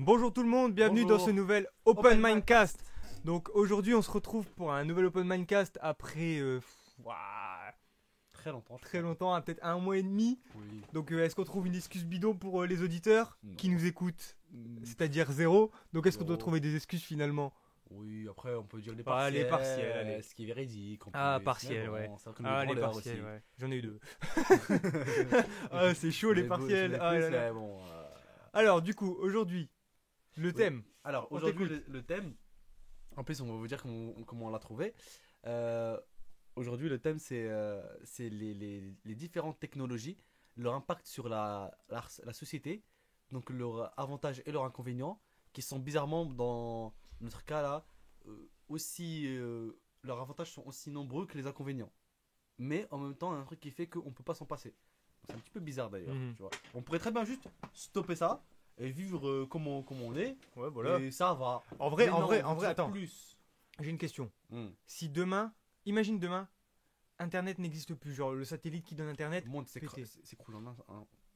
Bonjour tout le monde, bienvenue Bonjour. dans ce nouvel Open Open Mindcast. Donc aujourd'hui on se retrouve pour un nouvel Open Mindcast après ouah, Très longtemps. très longtemps, hein, peut-être un mois et demi. Oui. Donc est-ce qu'on trouve une excuse bidon pour les auditeurs Non. qui nous écoutent? Mm, C'est-à-dire zéro. Donc est-ce qu'on doit Zéro. trouver des excuses finalement? Oui, après on peut dire les Ah, partiels. les partiels, allez. Ce qui est véridique. Ah, partiels, ouais. C'est vrai que Ah, les branleurs partiels, aussi. ouais. J'en ai eu deux. Ah, c'est chaud les Mais partiels. j'en ai Ah, plus, là, là. mais bon. Alors du coup, aujourd'hui, le Oui. thème. Alors On aujourd'hui t'écoute. le thème. En plus, on va vous dire comment on l'a trouvé. Euh, Aujourd'hui, le thème c'est les différentes technologies, leur impact sur la société, donc leurs avantages et leurs inconvénients, qui sont bizarrement dans notre cas là aussi leurs avantages sont aussi nombreux que les inconvénients. Mais en même temps, il y a un truc qui fait qu'on peut pas s'en passer. C'est un petit peu bizarre d'ailleurs. Mhm. Tu vois. On pourrait très bien juste stopper ça et vivre comme on est. Ouais, voilà. Et ça va. En vrai, Mais en non, vrai, on en veut vrai, toujours attends. plus. J'ai une question. Hmm. Si demain, imagine demain, Internet n'existe plus, genre le satellite qui donne Internet. Le monde pété. s'écroule en un.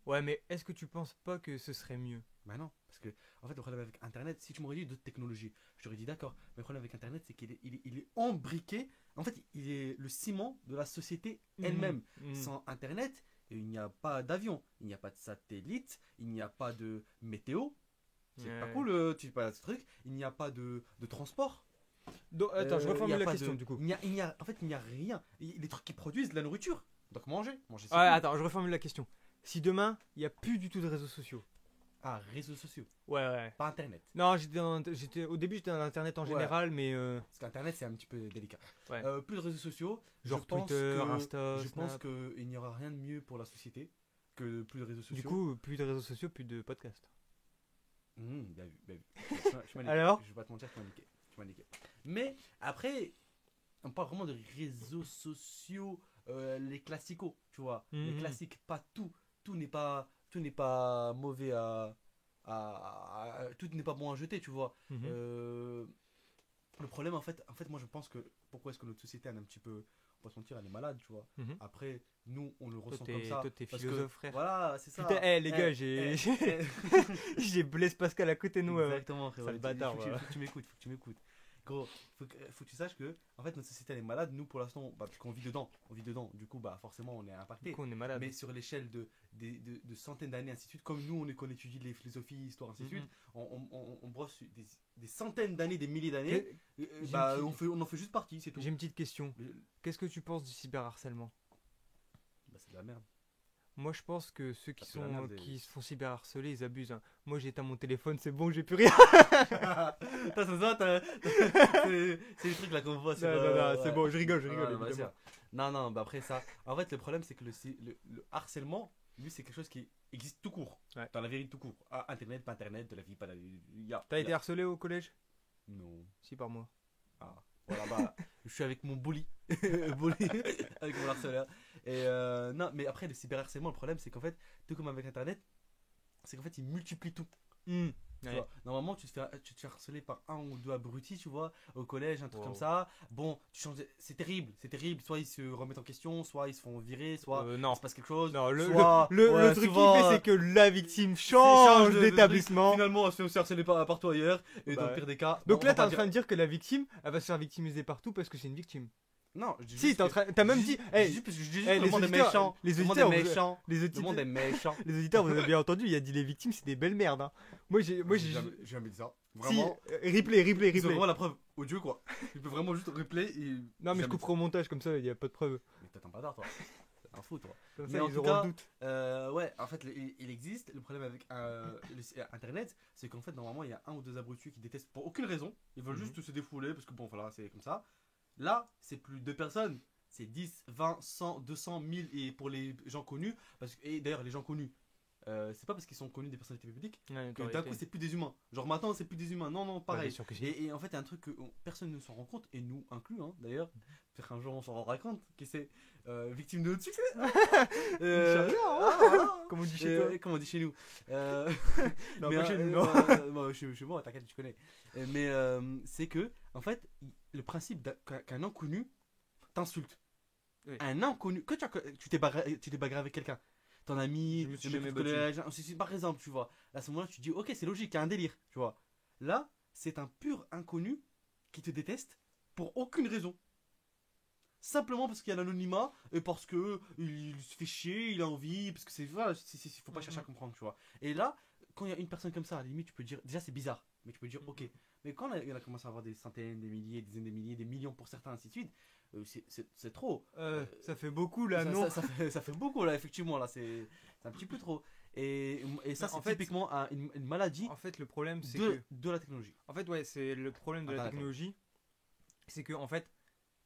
Ouais, mais est-ce que tu penses pas que ce serait mieux? Bah non, parce que en fait le problème avec Internet, si tu m'aurais dit d'autres technologies, je t'aurais dit d'accord. Mais le problème avec Internet, c'est qu'il est embriqué. En fait, il est le ciment de la société elle-même. Mhm. Sans Internet, il n'y a pas d'avion, il n'y a pas de satellite, il n'y a pas de météo. C'est pas Ouais. cool, tu sais pas ce truc. Il n'y a pas de transport. Donc, attends, je Il y reformule a la pas question de- du coup. en fait, il n'y a rien. Les trucs qui produisent de la nourriture. Donc manger, c'est Ouais, cool. attends, je reformule la question. Si demain, il n'y a plus du tout de réseaux sociaux. Ah, réseaux sociaux, Ouais, ouais. pas Internet. Non, au début, j'étais dans Internet en Ouais. général, mais Parce qu'Internet, c'est un petit peu délicat. Ouais. Plus de réseaux sociaux. Genre je pense Twitter, que- Insta, Je pense Snap. qu'il n'y aura rien de mieux pour la société que plus de réseaux sociaux. Du coup, plus de réseaux sociaux, plus de podcasts. Bien vu, bien vu. Tu m'as niqué. Alors Je vais pas te mentir, tu m'as niqué. Mais après, on parle vraiment de réseaux sociaux, les classicaux, tu vois. Les Mhm. classiques, pas tout. Tout n'est pas mauvais tout n'est pas bon à jeter, tu vois. Mhm. Le problème, en fait, moi je pense que pourquoi est-ce que notre société elle est un petit peu, on va se mentir, elle est malade, tu vois. Mhm. Après, nous on le Toi, ressent comme t'es ça. toi, t'es parce que, philosophe, frère. Voilà, c'est ça. Putain, les gars, j'ai j'ai Blaise Pascal à côté de nous. Exactement, frérot. sale bâtard, Faut voilà. que tu m'écoutes, faut que tu m'écoutes. Gros, faut que tu saches que en fait notre société elle est malade. Nous pour l'instant, puisqu'on vit dedans, du coup bah forcément on est Du impacté. coup, on est malade. Mais sur l'échelle de centaines d'années, ainsi de suite, comme nous qu'on étudie les philosophies, histoire, ainsi de suite, on brosse des centaines d'années, des milliers d'années, Que- j'ai bah, une petite- on en fait juste partie, c'est tout. J'ai une petite question. Mais- Qu'est-ce que tu penses du cyberharcèlement? Bah, c'est de la merde. Moi, je pense que ceux Ah, c'est la merde, qui se font cyberharceler, ils abusent, hein. Moi, j'ai éteint mon téléphone, c'est bon, j'ai plus rien. T'as ça, c'est les trucs là qu'on voit sur. Non, non, non, c'est ouais. bon, je rigole, Ah, bah, évidemment. non, bah après ça. En fait, le problème, c'est que le harcèlement, lui, c'est quelque chose qui existe tout court. Ouais. Dans la vérité, tout court. Ah, Internet, pas Internet, de la vie, pas de la vie. T'as été harcelé au collège? Non. Si, par moi. Ah. Voilà, bah, je suis avec mon bully. Bully, avec mon harceleur. Et non, mais après, le cyberharcèlement, le problème, c'est qu'en fait, tout comme avec Internet, c'est qu'en fait, il multiplie tout. Tu Ouais. vois, normalement, tu te fais harceler par un ou deux abrutis, tu vois, au collège, un truc Wow. comme ça. Bon, tu changes, c'est terrible, c'est terrible. Soit ils se remettent en question, soit ils se font virer, soit Non. il se passe quelque chose. Non, soit, le ouais, truc souvent, qui fait, c'est que la victime change change de d'établissement. finalement, elle se fait aussi harceler partout ailleurs. Et dans Bah le pire des cas. Donc bon, là, on t'es va en pas train de dire que la victime, elle va se faire victimiser partout parce que c'est une victime. Non, je dis Si, juste t'as même je dit. dis- Hey, je dis parce que je dis juste hey, que le les monde est auditeurs- méchant. les Le monde auditeurs, est vous- méchant. les Le auditeurs, monde est méchant. les auditeurs, vous avez bien entendu, il a dit les victimes, c'est des belles merdes. Hein. Moi, j'ai. J'ai jamais dit ça. Si, Vraiment. replay. Ils ont vraiment la preuve audio quoi. Tu peux vraiment juste replay et. Non, mais je jamais couperai au montage comme ça, il n'y a pas de preuve. Mais t'as un bâtard toi. C'est un fou toi. Comme Mais ça, en ils tout auront cas, le doute. Ouais, en fait, il existe. Le problème avec Internet, c'est qu'en fait, normalement, il y a un ou deux abrutis qui détestent pour aucune raison. Ils veulent Mhm. juste se défouler parce que bon, voilà, c'est comme ça. Là, c'est plus deux personnes. C'est 10, 20, 100, 200, 1000 et pour les gens connus. Et d'ailleurs, les gens connus, c'est pas parce qu'ils sont connus des personnalités publiques Ouais, que t'aurais d'un été. coup, c'est plus des humains. Genre maintenant, c'est plus des humains. Non, non, Ouais, pareil. bien sûr que si. Et en fait, il y a un truc que personne ne s'en rend compte, et nous inclus hein, d'ailleurs. Peut-être un jour on s'en rendra compte, qui c'est victime de notre succès. Inch'Allah, voilà. Comme on dit chez toi. Comme on dit chez nous. Non, mais, pas chez nous, non. je suis bon, t'inquiète, tu connais. Mais c'est que, en fait, le principe qu'un inconnu t'insulte. Oui. Un inconnu, tu t'es bagarré avec quelqu'un. ton ami, Je me suis le mec jamais du collège, battu. par exemple, tu vois. À ce moment-là, tu te dis, ok, c'est logique, il y a un délire, tu vois. Là, c'est un pur inconnu qui te déteste pour aucune raison. Simplement parce qu'il y a l'anonymat et parce que il se fait chier, il a envie, parce que c'est voilà, faut pas chercher à Mhm. comprendre, tu vois. Et là, quand il y a une personne comme ça, à la limite, tu peux dire, déjà c'est bizarre, mais tu peux dire, ok. Mhm. Mais quand il a commencé à avoir des centaines, des milliers, des dizaines de milliers, des millions pour certains, ainsi de suite, c'est trop. Ça fait beaucoup là, non? Ça fait beaucoup là, effectivement, là, c'est un petit peu trop. Et ça, Mais c'est en fait, typiquement une maladie en fait, le problème, c'est que. de la technologie. En fait, ouais, c'est le problème de la Internet, ouais. technologie. C'est que, en fait,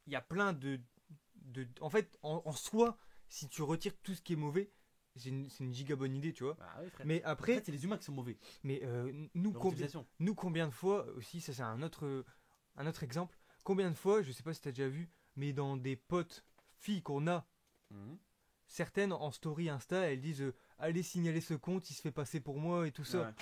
il y a plein en fait, en soi, si tu retires tout ce qui est mauvais, c'est une giga bonne idée, tu vois. Bah oui, frère. Mais En après, fait, c'est les humains qui sont mauvais. mais Leur utilisation. nous, combien de fois, aussi, ça c'est un autre exemple, combien de fois, je sais pas si t'as déjà vu, mais dans des potes filles qu'on a, Mhm. certaines en story Insta, elles disent allez signaler ce compte, il se fait passer pour moi et tout ça. Ouais.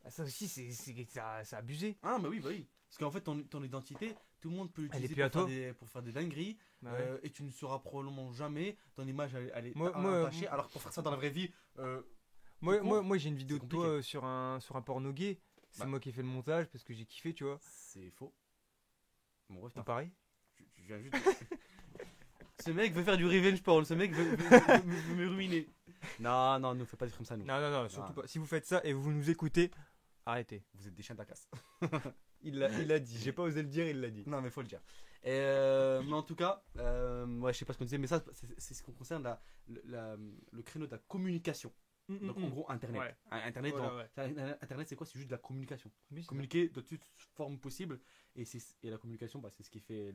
Ah, ça aussi, c'est abusé. Ah, bah oui, bah oui. Parce qu'en fait, ton identité, tout le monde peut Elle est l'utiliser plus à toi. pour faire des dingueries. Bah ouais. Et tu ne sauras probablement jamais. Ton image, elle est Moi, attachée. Alors que pour faire ça dans la vraie vie, tout court, Moi, j'ai une vidéo c'est de toi compliqué. sur un porno gay. C'est Bah, moi qui ai fait le montage parce que j'ai kiffé, tu vois. c'est faux. Mon ref, Ou pareil. tu viens juste. Ce mec veut faire du revenge porn. Ce mec veut me ruiner. Non, non, ne fais pas des trucs comme ça, nous. Non, non, non, surtout Ah. pas. Si vous faites ça et vous nous écoutez, arrêtez. Vous êtes des chiens de la casse. Il l'a dit. J'ai pas osé le dire, il l'a dit. Non, mais faut le dire. Mais en tout cas, ouais, je sais pas ce qu'on disait, mais ça, c'est ce qui concerne le créneau de la communication. Donc, en gros, Internet. Ouais. Internet, Voilà, ouais. Internet, c'est quoi? C'est juste de la communication. Oui, c'est Communiquer de toute forme possible. Et la communication, bah, c'est ce qui fait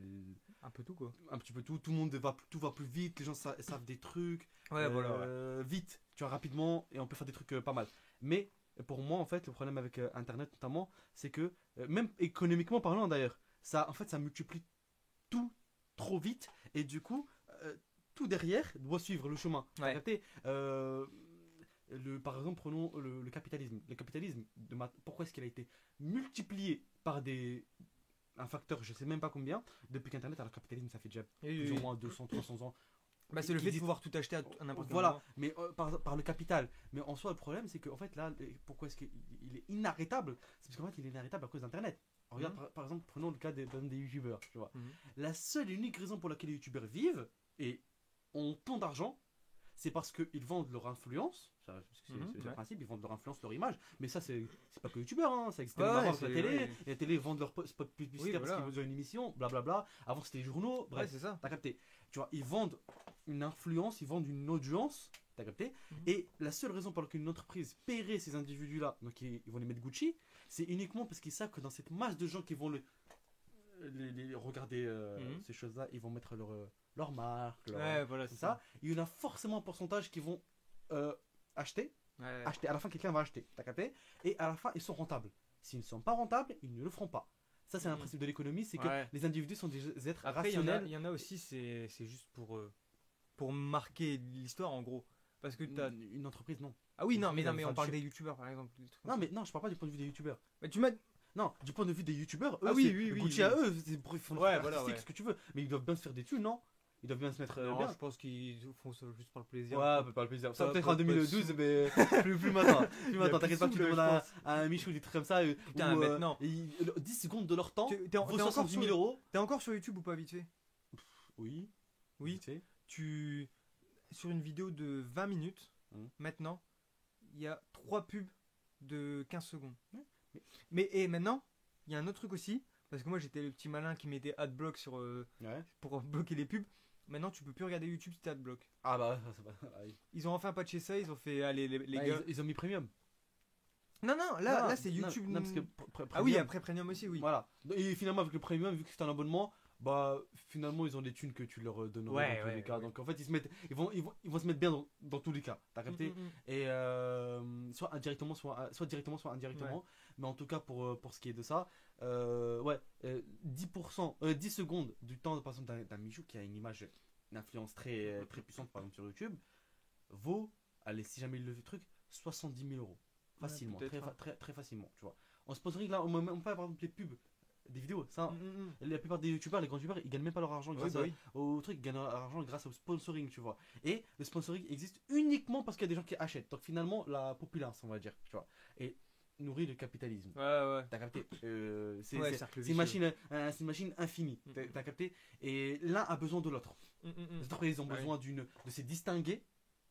un peu tout, quoi. un petit peu tout. Tout le monde tout va plus vite. Les gens savent des trucs. Ouais, voilà, ouais. Vite, tu vois, rapidement. Et on peut faire des trucs pas mal. Mais pour moi, en fait, le problème avec Internet, notamment, c'est que, même économiquement parlant d'ailleurs, en fait, ça multiplie tout trop vite. Et du coup, tout derrière doit suivre le chemin. T'as Ouais. capté par exemple, prenons le capitalisme. Le capitalisme, pourquoi est-ce qu'il a été multiplié par un facteur, je sais même pas combien, depuis qu'Internet, alors le capitalisme, ça fait déjà Et- plus ou moins 200, 300 ans. Bah, c'est le qui fait de existe. pouvoir tout acheter à n'importe quel Voilà, moment. mais par le capital. Mais en soi, le problème, c'est qu'en fait, là, pourquoi est-ce qu'il est inarrêtable? C'est parce qu'en fait, il est inarrêtable à cause d'Internet. Regarde, par exemple, prenons le cas des youtubeurs, tu vois. Mhm. La seule et unique raison pour laquelle les youtubeurs vivent et ont tant d'argent, c'est parce qu'ils vendent leur influence. C'est le Ouais. principe, ils vendent leur influence, leur image. Mais ça, c'est pas que youtubeurs, hein, ça existe Ouais, même avant c'est- avec la télé. ouais. Et la télé vendent leur spot publicitaire Oui, voilà. parce qu'ils ont une émission, blablabla. Avant, c'était les journaux, Ouais, bref. c'est ça. T'as capté. Tu vois, ils vendent une influence, ils vendent une audience, t'as capté. Mhm. Et la seule raison pour laquelle une entreprise paierait ces individus-là, donc ils vont les mettre Gucci, c'est uniquement parce qu'ils savent que dans cette masse de gens qui vont regarder Mhm. ces choses-là, ils vont mettre leur marque, Ouais, voilà, tout c'est ça. Il y en a forcément un pourcentage qui vont acheter. Ouais. Acheter. À la fin, quelqu'un va acheter, t'as capté. Et à la fin, ils sont rentables. S'ils ne sont pas rentables, ils ne le feront pas. Ça, c'est un Mhm. principe de l'économie, c'est que Ouais. les individus sont des êtres Après, rationnels. il y en a aussi, c'est juste pour marquer l'histoire en gros. Parce que t'as. Une entreprise, non. Ah oui, Une non, mais entreprise, on elle parle fait- des youtubeurs par exemple. des trucs comme Non, ça. mais non, je parle pas du point de vue des youtubeurs. Bah, tu m'as. Non, du point de vue des youtubeurs, eux, Ah oui, c'est oui, oui, Gucci oui. à eux, ils font leur Ouais, truc voilà, artistique, ouais. ce que tu veux. Mais ils doivent bien se faire des thunes, non? Ils doivent bien se mettre Non, bien. je pense qu'ils font ça juste par le plaisir. Ouais, pas le plaisir. Ça Pas- peut-être pas- en pas 2012, sous. mais plus maintenant. Plus Il y a maintenant, plus t'inquiète pas que tu sous, là, demandes je à, pense. à un Michou des trucs comme ça. Putain, maintenant. 10 secondes de leur temps T'es vaut encore 70 000 sur- euros. T'es encore sur YouTube ou pas vite fait? Oui. Oui. Vite fait. Sur une vidéo de 20 minutes, Mhm. maintenant, il y a 3 pubs de 15 secondes. Ouais, Et maintenant, il y a un autre truc aussi, parce que moi j'étais le petit malin qui mettait adblock Ouais. pour bloquer les pubs. Maintenant, tu peux plus regarder YouTube si t'es adblock. Ah bah, ça va. Ah oui. Ils ont enfin patché ça, ils ont fait, allez les Bah, gars. ils ont mis premium. Non, non, là c'est non, YouTube. Non, parce que Ah oui, premium, après Premium aussi, oui. Voilà. Et finalement, avec le premium, vu que c'est un abonnement, bah finalement, ils ont des thunes que tu leur donnerais Ouais, dans tous ouais, les cas. ouais. Donc en fait, ils vont se mettre bien dans tous les cas. T'as capté? Mm, mm, mm. Et soit indirectement, soit directement, soit indirectement. Ouais. Mais en tout cas, pour ce qui est de ça, ouais, 10%, 10 secondes du temps, par exemple, d'un Michou qui a une image, une influence très, très puissante, par exemple, sur YouTube, vaut, allez, si jamais il le truc, 70 000 euros. Ouais, Facilement, peut-être, très, hein. très, très facilement, tu vois. En sponsoring, là, on met même pas, par exemple, les pubs des vidéos. Ça, Mm. la plupart des youtubeurs, les grands youtubeurs, ils gagnent même pas leur argent Oui, grâce bah oui. au truc, ils gagnent leur argent grâce au sponsoring, tu vois. Et le sponsoring existe uniquement parce qu'il y a des gens qui achètent. Donc finalement, la populace, on va dire, tu vois. Et nourrit le capitalisme. Ouais. T'as capté Ouais, cercle c'est une vicieux. machine infinie. Mm. T'as capté. Et l'un a besoin de l'autre. Les entreprises ont Ouais. besoin de se distinguer.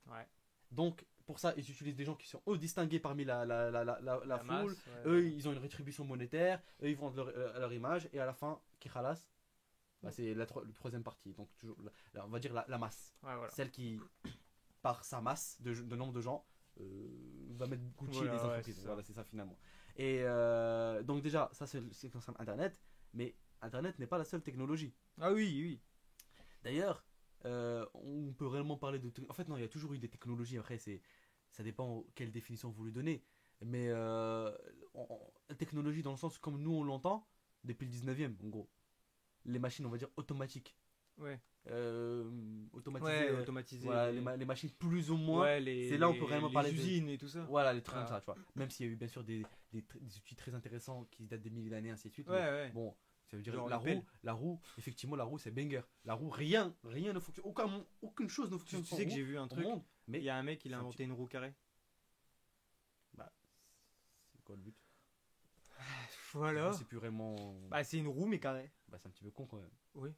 Ouais. Donc, pour ça, ils utilisent des gens qui sont eux distingués parmi la foule. masse, ouais, Eux, ouais. ils ont une rétribution monétaire. Eux, ils vendent leur image. Et à la fin, qui ralasse, bah, c'est le troisième partie. Donc, toujours, on va dire la masse. Ouais, voilà. Celle qui, par sa masse de nombre de gens, va mettre Gucci Voilà, les ouais, entreprises. c'est ça. Voilà, c'est ça finalement. Et donc, déjà, ça, c'est concerne Internet. Mais Internet n'est pas la seule technologie. Ah oui. D'ailleurs, on peut réellement parler de... En fait, non, il y a toujours eu des technologies. Après, ça dépend quelle définition vous lui donnez. Mais la technologie dans le sens comme nous on l'entend, depuis le 19e, en gros. Les machines, on va dire, automatiques. Ouais. Automatisées. Ouais, automatisé. Voilà, les machines plus ou moins. Ouais, c'est là où on peut réellement les parler de- usines et tout ça. Voilà, les trucs comme Ah. ça, tu vois. Même s'il y a eu bien sûr des outils très intéressants qui datent des milliers d'années, ainsi de suite. Ouais, mais ouais. bon, ça veut dire Genre la les roue, effectivement, la roue c'est banger. La roue, rien ne fonctionne. Aucune chose ne Tu fonctionne sans sais que roue j'ai vu un au truc. monde. Mais Il y a un mec, il a c'est un inventé une roue carrée. bah, c'est quoi le but? Voilà. C'est plus vraiment. Bah, c'est une roue mais carrée. Bah, c'est un petit peu con quand même. Oui.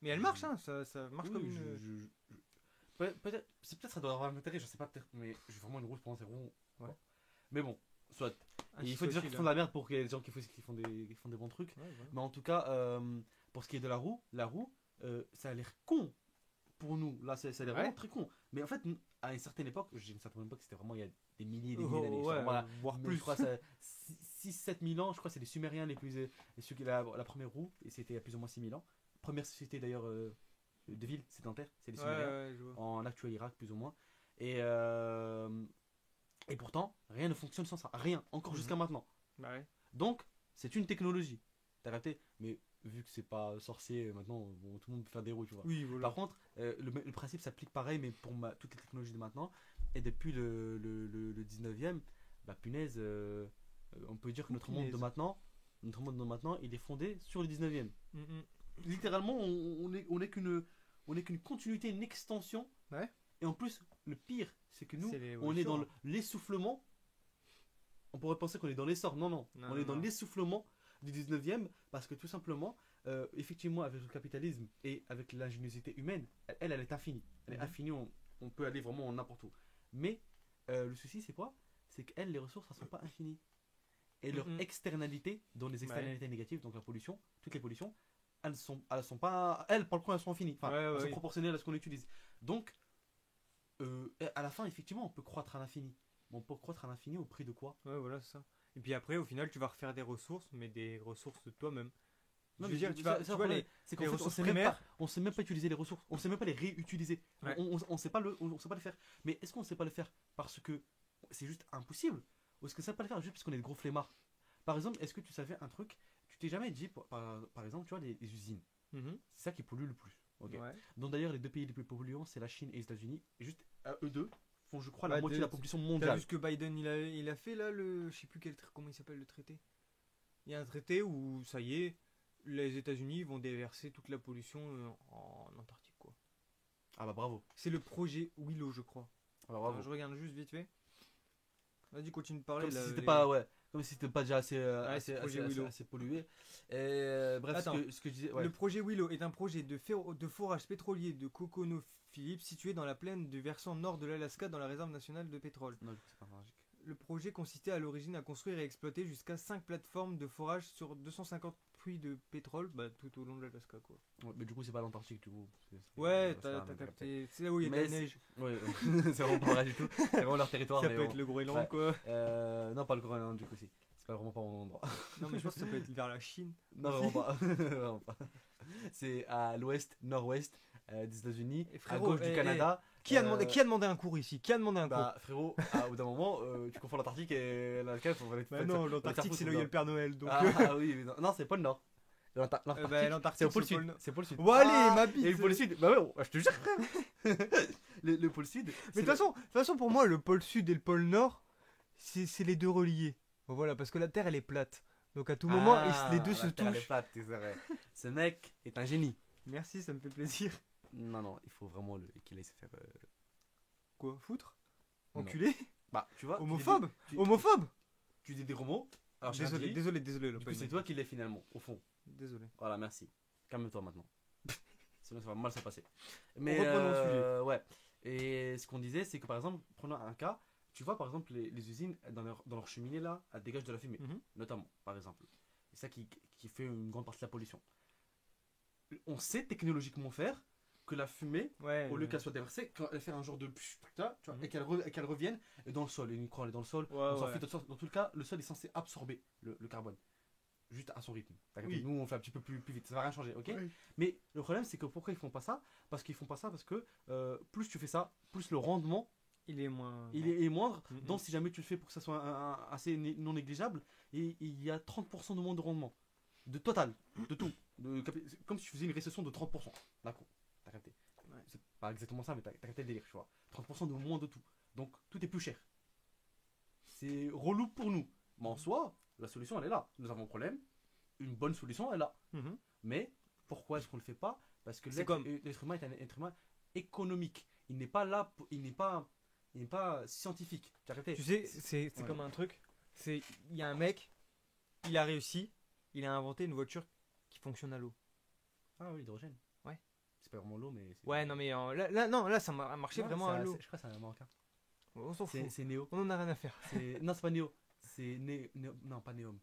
Mais elle marche, hein. Ça marche Oui, comme une. peut-être, ça doit avoir un intérêt, je sais pas, peut-être, mais j'ai vraiment une roue, je pense, c'est rond. Ouais. Mais bon, soit. Ah, Et il si faut des gens qui facile, font de la merde pour qu'il y ait des gens qui font des bons trucs. Ouais, voilà. Mais en tout cas, pour ce qui est de la roue, ça a l'air con pour nous. Là, ça a l'air Ouais. vraiment très con. Mais en fait, à une certaine époque, c'était vraiment il y a des milliers et des Oh, milliers d'années. ouais, Voilà. voire Mais plus. Je crois 6-7 000 ans, je crois que c'est les Sumériens les plus. Ceux qui la première roue, et c'était il y a plus ou moins 6 000 ans. Première société d'ailleurs de ville sédentaire, c'est les Ouais, Sumériens. ouais, je vois. En actuel Irak, plus ou moins. Et pourtant, rien ne fonctionne sans ça. Rien, encore Mhm. jusqu'à maintenant. Bah ouais. Donc, c'est une technologie. T'as capté? Mais vu que c'est pas sorcier, maintenant, bon, tout le monde peut faire des roues, tu vois. Oui, voilà. Par contre, le principe s'applique pareil, mais pour toutes les technologies de maintenant. Et depuis le 19e, bah punaise, on peut dire que notre monde de maintenant, il est fondé sur le 19e. Littéralement, on est qu'une continuité, une extension. Ouais. Et en plus, le pire, c'est que nous, C'est l'évolution. on est dans l'essoufflement. On pourrait penser qu'on est dans l'essor. Non. Non, On est dans non. l'essoufflement du 19e parce que tout simplement, effectivement, avec le capitalisme et avec l'ingéniosité humaine, elle est infinie. Elle est Mhm. infinie, on peut aller vraiment n'importe où. Mais le souci, c'est quoi? C'est qu'elles, les ressources, elles ne sont pas infinies. Et leurs Mhm. externalités, dont les externalités négatives, donc la pollution, toutes les pollutions, elles sont pas. Elles, par le coup, elles sont infinies. Enfin, Ouais, elles sont oui. proportionnelles à ce qu'on utilise. Donc, à la fin, effectivement, on peut croître à l'infini. Mais on peut croître à l'infini au prix de quoi? Ouais, voilà, c'est ça. Et puis après, au final, tu vas refaire des ressources, mais des ressources de toi-même. Non, Je veux mais dire, tu vas, c'est tu un vois, problème. C'est qu'en les fait, ressources primaires. on sait même pas utiliser les ressources. On sait même pas les réutiliser. Ouais. On sait pas on sait pas le faire. Mais est-ce qu'on sait pas le faire parce que c'est juste impossible? Ou est-ce qu'on sait pas le faire juste parce qu'on est des gros flemmards? Par exemple, est-ce que tu savais un truc? Tu t'es jamais dit, par exemple, tu vois, les usines. Mhm. C'est ça qui pollue le plus. Ok. Ouais. Donc d'ailleurs, les deux pays les plus polluants, c'est la Chine et les États-Unis. Et juste eux deux font, je crois, la Bah, moitié de la population T'as mondiale. vu ce que Biden il a fait là, je sais plus comment il s'appelle le traité. Il y a un traité où ça y est, les États-Unis vont déverser toute la pollution en Antarctique quoi. Ah bah bravo. C'est le projet Willow je crois. Ah bah bravo. Je regarde juste vite fait. Vas-y continue de parler Comme là. si c'était pas, ouais. Comme si c'était pas déjà assez, c'est projet Willow. assez pollué. Bref, Attends. ce que je disais. Ouais. Le projet Willow est un projet de forage pétrolier de ConocoPhillips situé dans la plaine du versant nord de l'Alaska dans la réserve nationale de pétrole. Non, c'est pas magique. Le projet consistait à l'origine à construire et exploiter jusqu'à 5 plateformes de forage sur 250 puits de pétrole tout au long de l'Alaska quoi. Ouais, mais du coup, c'est pas l'Antarctique, du coup. Ouais, c'est t'as un- capté. C'est là où il y a de Mais la neige. Ouais, c'est vraiment pas vrai du tout. C'est vraiment leur territoire. Ça mais peut bon. être le Groenland Ouais. quoi. Non, pas le Groenland, du coup, si. C'est pas vraiment pas mon endroit. Non mais je pense que ça peut être vers la Chine. Non, vraiment pas. Vraiment pas. C'est à l'ouest, nord-ouest des États-Unis, Et à frérot, gauche du Canada. Qui a demandé un cours ici? Qui a demandé un cours? Bah, frérot, au bout d'un moment, tu confonds l'Antarctique et l'Alaska. Bah non, l'Antarctique c'est là où il y a le Père Noël donc. Ah oui, mais non, c'est pas le nord. L'Antarctique, bah, l'Antarctique, c'est au pôle c'est sud. le pôle nord. C'est au pôle sud. Bon allez, ma bite. Et le pôle sud, bah ouais, je te jure, frère. Le pôle sud. Mais de toute façon pour moi le pôle sud et le pôle nord c'est les deux reliés. Bon, voilà parce que la Terre elle est plate. Donc à tout moment, les deux la se terre, elle est touchent. plate, c'est vrai. Ce mec est un génie. Merci, ça me fait plaisir. Non, il faut vraiment qu'il aille se faire. Quoi, foutre? Non. Enculé? Bah, tu vois. Homophobe? tu- Homophobe? Tu dis des gros mots. Alors, j'ai rien dit. Désolé. Du coup, c'est toi qui l'es finalement, au fond. Désolé. Voilà, merci. Calme-toi maintenant. Sinon, ça va mal se passer. Mais reprenons le sujet. ouais. Et ce qu'on disait, c'est que par exemple, prenons un cas. Tu vois, par exemple, les usines dans leur cheminée là, elles dégagent de la fumée, Mhm. notamment, par exemple. C'est ça qui fait une grande partie de la pollution. On sait technologiquement faire que la fumée, Ouais. au lieu qu'elle soit déversée, quand elle fait un genre de là, tu vois, Mhm. et qu'elle revienne dans le sol, et une croix elle est dans le sol, Ouais, on s'en ouais. fout de toute façon. Dans tout le cas, le sol est censé absorber le carbone, juste à son rythme. T'as capté. Oui. Nous, on fait un petit peu plus vite, ça va rien changer, ok? Oui. Mais le problème, c'est que pourquoi ils font pas ça? Parce qu'ils font pas ça parce que plus tu fais ça, plus le rendement Il est moins. est moindre. Mhm. Donc, si jamais tu le fais pour que ça soit assez non négligeable, et il y a 30% de moins de rendement. De total, de tout. C'est comme si tu faisais une récession de 30%. D'accord, t'as capté. Ouais. C'est pas exactement ça, mais t'as capté le délire, tu vois. 30% de moins de tout. Donc, tout est plus cher. C'est relou pour nous. Mais en soi, la solution, elle est là. Nous avons un problème. Une bonne solution, elle est là. Mhm. Mais pourquoi est-ce qu'on le fait pas? Parce que C'est comme- l'être humain est un être humain économique. Il n'est pas là, il n'est pas scientifique. Tu as capté? Tu sais, c'est Ouais. comme un truc. Il y a un mec, il a réussi, il a inventé une voiture qui fonctionne à l'eau. Ah oui, l'hydrogène. Ouais. C'est pas vraiment l'eau, mais. Ouais, non, mais là, ça a marché Non, vraiment à l'eau. Je crois que c'est un Marocain. On s'en fout. C'est Néo. On en a rien à faire. Non, c'est pas Néo. C'est non, pas Néom.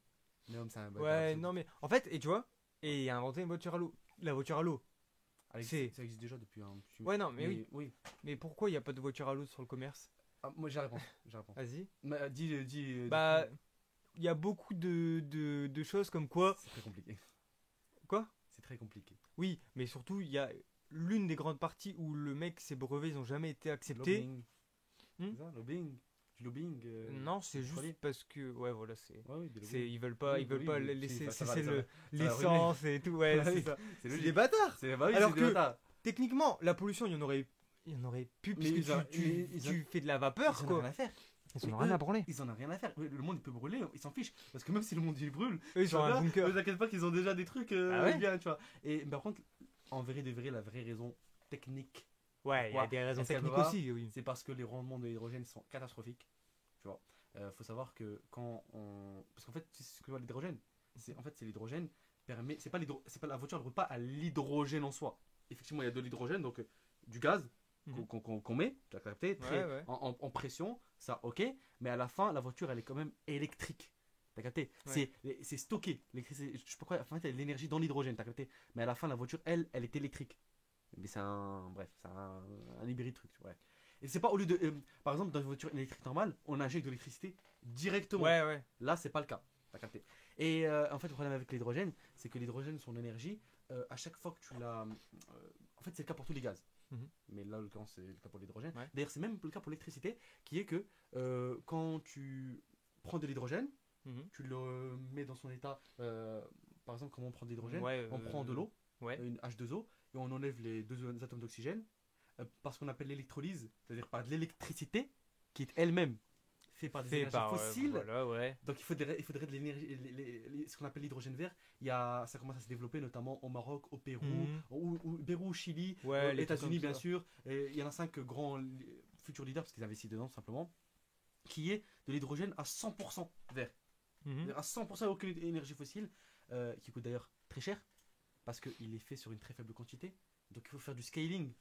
Néom, c'est un. Ouais, non, mais en fait, et tu vois, et il a inventé une voiture à l'eau. La voiture à l'eau. Ça c'est- existe déjà depuis un petit Ouais, non, mais oui. oui. Mais pourquoi il n'y a pas de voiture à l'eau sur le commerce? Ah, moi, j'ai la réponse. Vas-y. Dis. Bah, il y a beaucoup de choses comme quoi. C'est très compliqué. Quoi? C'est très compliqué. Oui, mais surtout, il y a l'une des grandes parties où le mec, ses brevets, ils ont jamais été acceptés. Lobbying. Hmm? C'est ça, lobbying. Du lobbying. Non, c'est juste pétrolier. parce que. Ouais, voilà, c'est. Ouais, oui, du C'est, lobbying. ils veulent pas, Oui, ils veulent oui, pas oui, laisser si, ça va, cesser ça va. l'essence et tout. Ouais, Ouais, c'est oui. ça. C'est C'est logique. des bâtards. Bah oui, Alors c'est des que- bâtards. Techniquement, la pollution, il y en aurait plus Mais puisque tu fais de la vapeur, Ils en ont quoi. rien à faire. Ils Mais en ont rien eux, à branler. Ils en ont rien à faire. Le monde il peut brûler, ils s'en fichent. Parce que même si le monde il brûle, Eux, ils ont un bunker. Ne t'inquiète pas qu'ils ont déjà des trucs Ah ouais bien, tu vois. Et par contre, en vérité, la vraie raison technique, Ouais, il y a Pourquoi des raisons est-ce qu'elle techniques va aussi, oui. c'est parce que les rendements de l'hydrogène sont catastrophiques. Tu vois. Faut savoir que quand on. Parce qu'en fait, c'est ce que l'hydrogène. C'est l'hydrogène permet. C'est pas la voiture, elle roule pas à l'hydrogène en soi. Effectivement, il y a de l'hydrogène, donc du gaz Mhm. qu'on met, tu as capté, Ouais. en pression, ça ok, mais à la fin, la voiture elle est quand même électrique. T'as capté? Ouais. C'est stocké. Je sais pas quoi, en fait, il y a de l'énergie dans l'hydrogène, t'as capté? Mais à la fin, la voiture, elle est électrique. Mais c'est un hybride truc, ouais. Et c'est pas au lieu de. Par exemple, dans une voiture électrique normale, on injecte de l'électricité directement. Ouais. Là, c'est pas le cas. T'as capté. Et en fait, le problème avec l'hydrogène, c'est que l'hydrogène, son énergie, à chaque fois que tu la. En fait, c'est le cas pour tous les gaz. Mhm. Mais là, en l'occurrence, c'est le cas pour l'hydrogène. Ouais. D'ailleurs, c'est même le cas pour l'électricité, qui est que quand tu prends de l'hydrogène, Mhm. tu le mets dans son état. Par exemple, comment on prend de l'hydrogène? Ouais, On prend de l'eau, Ouais. une H2O, et on enlève les deux atomes d'oxygène, par ce qu'on appelle l'électrolyse, c'est-à-dire par de l'électricité, qui est elle-même faite par des Fait énergies par. fossiles. Voilà, ouais. Donc il faudrait de l'énergie, ce qu'on appelle l'hydrogène vert. Ça commence à se développer notamment au Maroc, au Pérou, Mhm. ou Pérou, au Chili, Ouais, aux les trucs États-Unis comme bien ça. sûr. Et il y en a 5 grands futurs leaders parce qu'ils investissent dedans tout simplement, qui est de l'hydrogène à 100% vert, Mhm. à 100% aucune énergie fossile, qui coûte d'ailleurs très cher parce qu'il est fait sur une très faible quantité. Donc il faut faire du scaling,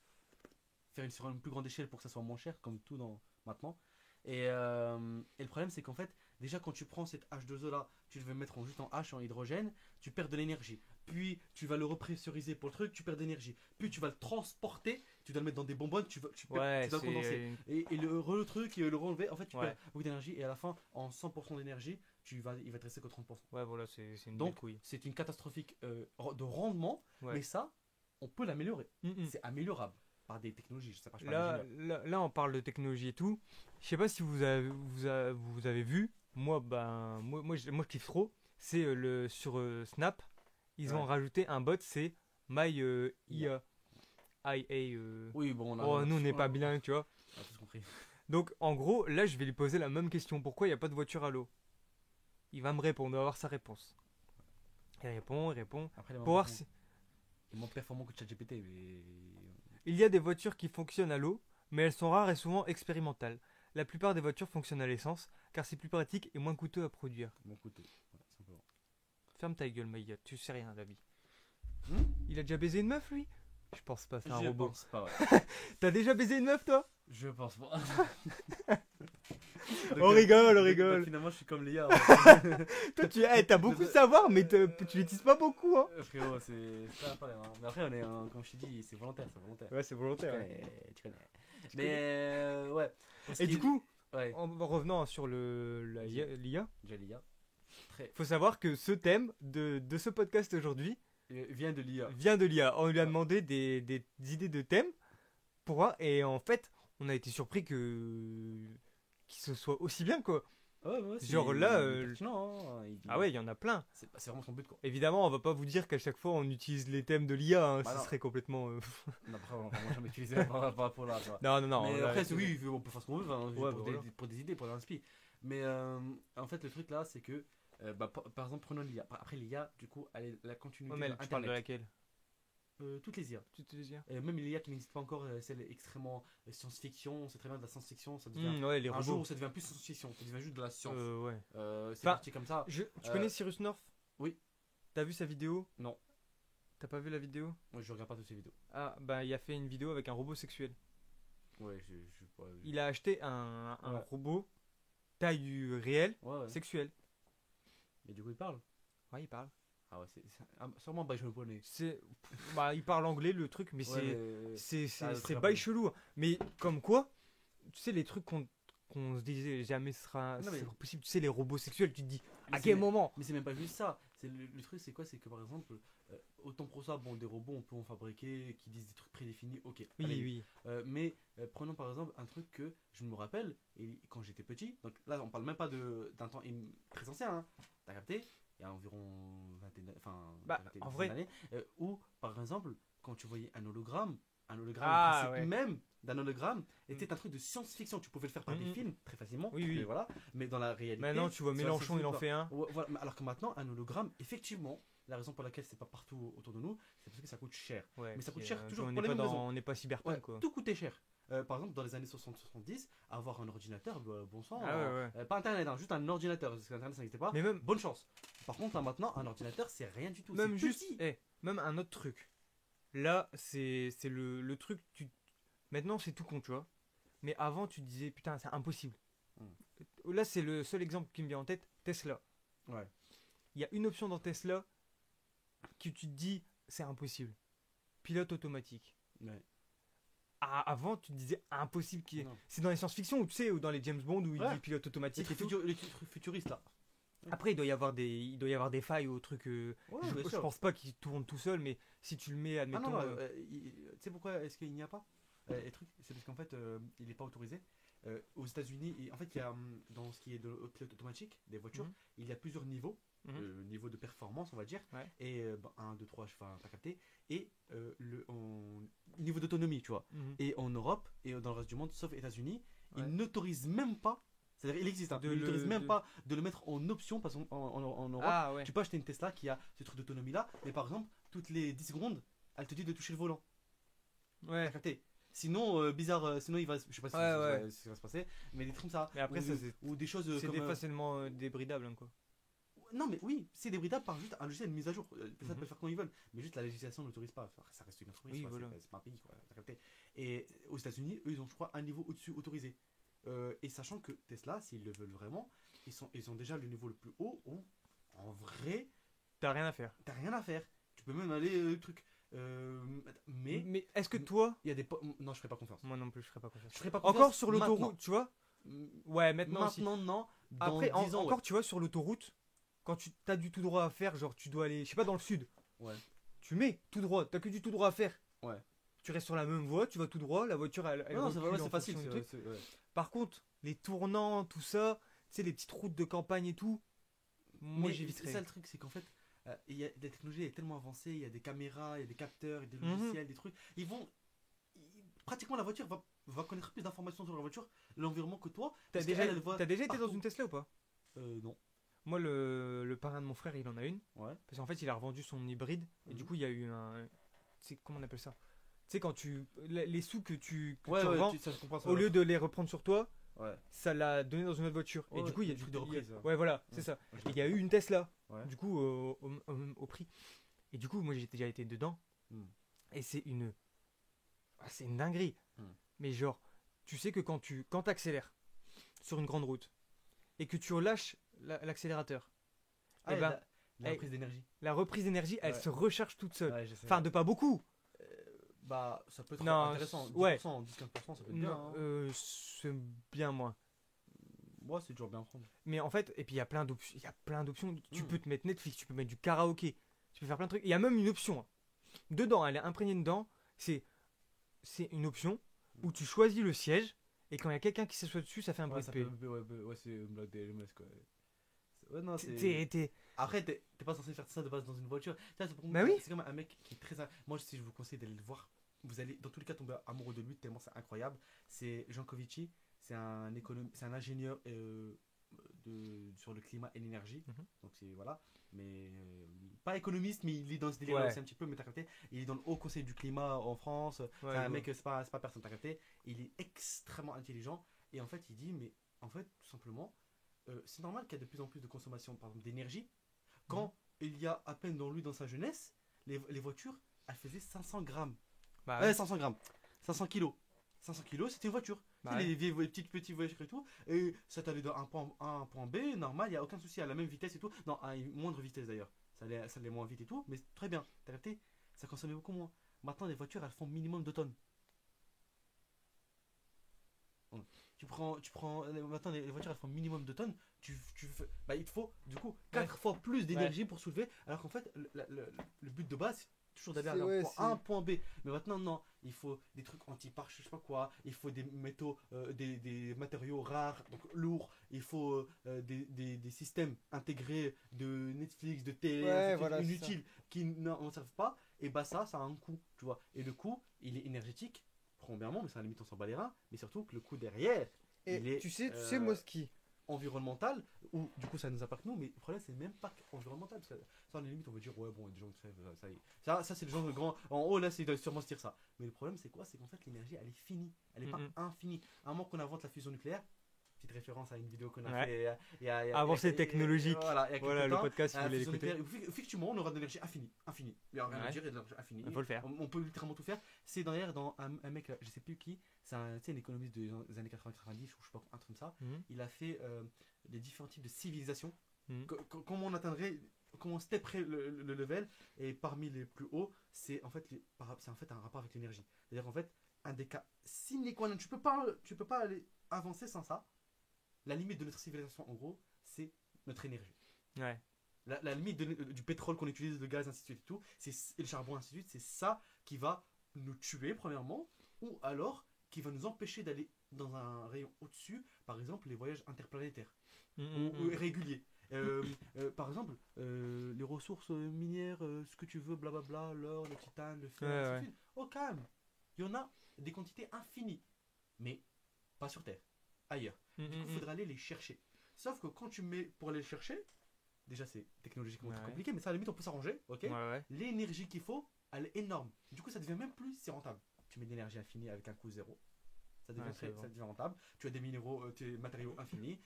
sur une plus grande échelle pour que ça soit moins cher, comme tout maintenant. Et le problème, c'est qu'en fait, déjà quand tu prends cette H2O là, tu veux mettre juste en H en hydrogène, tu perds de l'énergie. Puis tu vas le repressuriser pour le truc, tu perds d'énergie. Puis tu vas le transporter, tu dois le mettre dans des bonbonnes, tu dois Ouais, le condenser. Et le truc, le relever, en fait, tu Ouais. perds beaucoup d'énergie. Et à la fin, en 100% d'énergie, il va te rester que 30%. Ouais, voilà, c'est une Donc, belle couille. c'est une catastrophique de rendement, Ouais. mais ça, on peut l'améliorer. Mhm. C'est améliorable par des technologies. Je sais pas, je parle Là, d'ingénieur. là, on parle de technologie et tout. Je sais pas si vous avez vu. Moi, moi, je kiffe trop. C'est sur Snap, ils ont Ouais. rajouté un bot, c'est My IA. Oui, bon, Oh, nous, on n'est pas bilingue, tu vois. On a tous compris. Donc, en gros, là, je vais lui poser la même question. Pourquoi il n'y a pas de voiture à l'eau? Il va me répondre, on va avoir sa réponse. Il répond, il répond. Après, Pour voir si... il est moins performant que ChatGPT, mais. Il y a des voitures qui fonctionnent à l'eau, mais elles sont rares et souvent expérimentales. La plupart des voitures fonctionnent à l'essence, car c'est plus pratique et moins coûteux à produire. Mon couteau. Voilà, simplement. Ferme ta gueule, Maïa, tu sais rien de la vie. Hmm. Il a déjà baisé une meuf, lui? Je pense pas, c'est un Je robot. pense pas, ouais. T'as déjà baisé une meuf, toi? Je pense pas. On rigole, on donc, rigole. finalement, je suis comme Léa. Toi, t'as beaucoup de savoir, mais tu l'utilises pas beaucoup, hein. Frérot, c'est pas pareil. Hein. Mais après, on est, comme je t'ai dit, c'est volontaire, c'est volontaire. Ouais, c'est volontaire. Tu connais. Mais ouais. Parce Et du qu'il- coup, ouais, en revenant sur l'IA, déjà l'IA. Très. faut savoir que ce thème de ce podcast aujourd'hui Vient de l'IA. vient de l'IA. On lui a demandé des idées de thèmes pour voir, et en fait, on a été surpris qu'il se soit aussi bien, quoi. Ouais, ouais, Genre là, il est pertinent, hein. Ah ouais, il y en a plein. C'est vraiment son but, quoi. Évidemment, on va pas vous dire qu'à chaque fois on utilise les thèmes de l'IA, hein, Bah ce non. serait complètement. Non, après, on va vraiment jamais utiliser par rapport là, tu vois. Non, non, non. Mais on après, a- oui, on peut faire ce qu'on veut, hein, Ouais, pour, bah voilà. pour des idées, pour des inspi. Mais en fait, le truc là, c'est que, par exemple, prenons l'IA. Après, l'IA, du coup, elle est la continuité Ouais, mais de tu parles de Internet. laquelle? Toutes les IA. Tu te dis? Même l'IA qui n'existe pas encore, celle extrêmement science-fiction, c'est très bien de la science-fiction, ça devient. Ouais, les Un robots. jour, ça devient plus science-fiction, ça devient juste de la science. Ouais. C'est Enfin, parti comme ça. Tu Euh, connais Cyrus North? oui. T'as vu sa vidéo? Non. T'as pas vu la vidéo? Moi, je regarde pas toutes ces vidéos. Ah, bah il a fait une vidéo avec un robot sexuel. Ouais, je pas. Il a acheté un Ouais. robot taille réelle Ouais, ouais. sexuel. Et du coup, il parle. Ouais, il parle. Ah ouais, sûrement by japonais. Bah, il parle anglais le truc, mais Ouais, mais- c'est Ah, c'est très bail bien. chelou. Mais comme quoi, tu sais les trucs qu'on se disait jamais Non, mais- sera possible. Tu sais les robots sexuels, tu te dis Mais à c'est quel même- moment? Mais c'est même pas juste ça. C'est le truc, c'est quoi? C'est que par exemple, autant pour ça, bon, des robots, on peut en fabriquer qui disent des trucs prédéfinis, ok. Oui, allez. oui. Mais prenons par exemple un truc que je me rappelle, et quand j'étais petit, donc là, on parle même pas d'un temps très ancien, hein, t'as capté? Il y a environ 21, enfin, Bah, 21 en vrai- années, où par exemple, quand tu voyais un hologramme, le Ah, principe ouais. même d'un hologramme était un truc de science-fiction. Tu pouvais le faire par des Mhm. films très facilement, Oui, oui. mais voilà. Mais dans la réalité, Maintenant, tu vois c'est Mélenchon, il en pas- fait un. Ouais, voilà. Mais alors que maintenant, un hologramme, effectivement, la raison pour laquelle c'est pas partout autour de nous, c'est parce que ça coûte cher. Ouais, Mais ça puis, coûte cher toujours on pour n'est les pas mêmes raisons. on n'est pas cyberpunk Ouais, quoi. tout coûtait cher. Par exemple, dans les années 60-70, avoir un ordinateur, bon sang, Ah ouais, ouais. pas internet, hein, juste un ordinateur, parce que internet ça n'existait pas. Mais même Bonne chance. Par contre, là, maintenant, un ordinateur, c'est rien du tout. même c'est juste, petit. même un autre truc. Là, c'est le truc. Maintenant, c'est tout con, tu vois. Mais avant, tu te disais putain, c'est impossible. Là, c'est le seul exemple qui me vient en tête. Tesla. Ouais. Il y a une option dans Tesla que tu te dis c'est impossible. Pilote automatique. Ouais. Ah, avant, tu te disais impossible qu'il y ait. Non. C'est dans les science-fiction, ou tu sais, ou dans les James Bond où il Ouais. dit pilote C'est automatique. et tout. les trucs futuristes là. Après, il doit y avoir des failles au truc. Ouais, je, bien je sûr. pense pas qu'il tourne tout seul, mais si tu le mets, Ah admettons. non, non, tu sais pourquoi est-ce qu'il n'y a pas les trucs, c'est parce qu'en fait, il n'est pas autorisé. Aux États-Unis, en fait, il y a dans ce qui est de pilote automatique des voitures, Mhm. il y a plusieurs niveaux, Mhm. niveau de performance, on va dire, Ouais. et 1, 2, 3, enfin, t'as capté, et niveau d'autonomie, tu vois. Mhm. Et en Europe et dans le reste du monde, sauf États-Unis, Ouais. ils n'autorisent même pas, c'est-à-dire il existe, hein, De mais ils n'autorisent le- même de- pas de le mettre en option parce qu'en Europe, Ah ouais. tu peux acheter une Tesla qui a ce truc d'autonomie là, mais par exemple, toutes les 10 secondes, elle te dit de toucher le volant. T'as Ouais. capté. Sinon, bizarre, sinon il va, je sais pas si Ouais, ça, ouais. ça va se passer, mais des trucs comme ça. Mais après, ou, ça, c'est- ou des choses C'est comme. facilement débridable, hein, quoi. Non, mais oui, c'est débridable par juste un logiciel de mise à jour. Ça Mhm. peut le faire quand ils veulent, mais juste la législation n'autorise pas. Enfin, ça reste une entreprise, Oui, quoi, voilà. c'est pas un pays, quoi. T'as capté. Et aux États-Unis, eux, ils ont, je crois, un niveau au-dessus autorisé. Et sachant que Tesla, s'ils le veulent vraiment, ils ont déjà le niveau le plus haut où, en vrai, T'as rien à faire. t'as rien à faire. Tu peux même aller truc. Mais Mais est-ce que toi. il y a des. Non, je ferai pas confiance. Moi non plus, je ferais pas confiance. Je ferai pas Encore confiance sur maintenant. l'autoroute, tu vois. Ouais, maintenant aussi. Maintenant, non. Dans Après, 10 ans, encore, ouais. tu vois, sur l'autoroute, quand tu as du tout droit à faire, genre tu dois aller, je sais pas, dans le sud. Ouais. Tu mets tout droit, t'as que du tout droit à faire. Ouais. Tu restes sur la même voie, tu vas tout droit, la voiture elle Non, c'est recule c'est en facile. fonction du c'est- truc. c'est- ouais. Par contre, les tournants, tout ça, tu sais, les petites routes de campagne et tout, moi Mais j'éviterais. c'est ça le truc, c'est qu'en fait, la technologie est tellement avancée, il y a des caméras, il y a des capteurs, il y a des Mhm. logiciels, des trucs. Pratiquement la voiture va connaître plus d'informations sur la voiture, l'environnement que toi. T'as parce déjà, qu'elle, elle voit t'as déjà été dans partout. une Tesla ou pas? Non. Moi, le parrain de mon frère, il en a une. Ouais. Parce qu'en fait, il a revendu son hybride. Et du Mhm. coup, il y a eu un. Comment on appelle ça? Tu sais, quand tu. Les sous que Ouais, tu ouais, revends, ça je comprends ça. au lieu de les reprendre sur toi, Ouais. ça l'a donné dans une autre voiture. Ouais, Et du ouais, coup, il y a le du. truc de reprise, là. Ouais, voilà, c'est Ouais. ça. Ouais, Et il y a eu une Tesla. Ouais. Du coup, au prix. Et du coup, moi, j'ai déjà été dedans. Hmm. Et c'est une. C'est une dinguerie. Hmm. Mais genre, tu sais que quand t'accélères sur une grande route et que tu relâches l'accélérateur, Ah, eh et ben, la eh, reprise d'énergie. la reprise d'énergie, elle Ouais. se recharge toute seule. Ouais, je sais. Enfin, de pas beaucoup. Bah, ça peut être Non, intéressant. 10%, ouais. 10-15%, ça peut être bien. Non, Hein. c'est bien moins. Moi, c'est toujours bien prendre. Mais en fait, et puis il y a plein d'options. Il y a plein d'options. Tu Mm. peux te mettre Netflix, tu peux mettre du karaoké, tu peux faire plein de trucs. Il y a même une option. Hein. Dedans, elle est imprégnée dedans. C'est une option où tu choisis le siège et quand il y a quelqu'un qui s'assoit dessus, ça fait un bruit Ouais, de ça paix. peut, ouais, c'est une blague des LMS, quoi. Ouais, non, c'est. T'es- Après, t'es pas censé faire ça de base dans une voiture. Tu vois, c'est Bah oui. c'est comme un mec qui est très. Moi, si je vous conseille d'aller le voir, vous allez dans tous les cas tomber amoureux de lui tellement c'est incroyable. C'est Jean Covici, c'est un ingénieur sur le climat et l'énergie. Mhm. Donc c'est voilà, mais pas économiste, mais il est dans ce délire Ouais. aussi un petit peu, mais t'as capté. Il est dans le Haut Conseil du climat en France. Ouais, c'est un je vois. mec, c'est pas personne, t'as capté. Il est extrêmement intelligent et en fait il dit mais en fait tout simplement c'est normal qu'il y ait de plus en plus de consommation par exemple d'énergie quand il y a à peine dans sa jeunesse les voitures elles faisaient 500 grammes. Bah ouais. 500 grammes, 500 kilos. 500 kilos, c'était une voiture. Bah Tu sais, ouais. les vieilles petites voitures et tout. Et ça t'allait d'un point A à un point B, normal, il n'y a aucun souci, à la même vitesse et tout. Non, à une moindre vitesse d'ailleurs. Ça allait moins vite et tout, mais très bien. T'as capté? Ça consommait beaucoup moins. Maintenant, les voitures, elles font minimum 2 tonnes. Maintenant, les voitures, elles font minimum 2 tonnes. Bah, il te faut, du coup, 4 fois plus d'énergie pour soulever. Alors qu'en fait, le but de base, c'est toujours d'aller C'est- ouais, d'un point A à un point B. Mais maintenant, non. Il faut des trucs anti-pare, je sais pas quoi. Il faut des métaux, des matériaux rares, donc lourds. Il faut des systèmes intégrés de Netflix, de télé, Ouais, ainsi de suite, voilà, c'est ça. inutiles qui n'en servent pas. Et bah, ça a un coût, tu vois. Et le coût, il est énergétique. Premièrement, mais ça à la limite, on s'en bat les reins. Mais surtout que le coût derrière, Et il est tu sais, moi, ce qui. environnemental, ou du coup ça nous impacte nous, mais le problème c'est même pas environnemental. Parce que ça, à la limite, on veut dire, ouais, bon, il y a des gens qui crèvent, ça y est. Ça c'est le genre de grand. En haut, là, c'est doit sûrement se dire ça. Mais le problème, c'est quoi? C'est qu'en fait, l'énergie, elle est finie. Elle n'est pas Mhm. infinie. À un moment qu'on invente la fusion nucléaire, petite référence à une vidéo qu'on a Ouais. fait Avancée technologique. Voilà, il y a Voilà, quelques le temps. podcast, si vous La voulez fusion l'écouter. nucléaire, effectivement, on aura de l'énergie infinie. Infinie. Il n'y a rien à Ouais. dire, il y a de l'énergie infinie. Il faut le faire. On peut littéralement tout faire. C'est d'ailleurs dans un mec, je sais plus qui, c'est un économiste des années 80-90, ou je sais pas, un truc comme ça. Mhm. Il a fait les différents types de civilisations. Mhm. Comment on atteindrait, comment on stepperait le level. Et parmi les plus hauts, c'est en fait, c'est en fait un rapport avec l'énergie. C'est-à-dire en fait, un des cas sine qua non, tu peux pas aller avancer sans ça. La limite de notre civilisation, en gros, c'est notre énergie. Ouais. La limite du pétrole qu'on utilise, le gaz, ainsi de suite et tout, et le charbon, ainsi de suite, c'est ça qui va nous tuer, premièrement, ou alors qui va nous empêcher d'aller dans un rayon au-dessus, par exemple les voyages interplanétaires Mhm, ou mhm. réguliers. Par exemple, les ressources minières, ce que tu veux, blablabla, l'or, le titane, le fer, Ouais, ainsi de ouais. suite. Oh, calme. Il y en a des quantités infinies, mais pas sur Terre, ailleurs. Mhm, Du coup, il mhm. faudra aller les chercher. Sauf que quand tu mets pour aller les chercher, déjà c'est technologiquement très Ouais. compliqué, mais ça à la limite on peut s'arranger, ok? Ouais, ouais. L'énergie qu'il faut, elle est énorme. Du coup, ça devient même plus si rentable. Tu mets de l'énergie infinie avec un coût zéro. Ça devient, Ouais, c'est vrai. ça devient rentable. Tu as des minéraux, des matériaux infinis,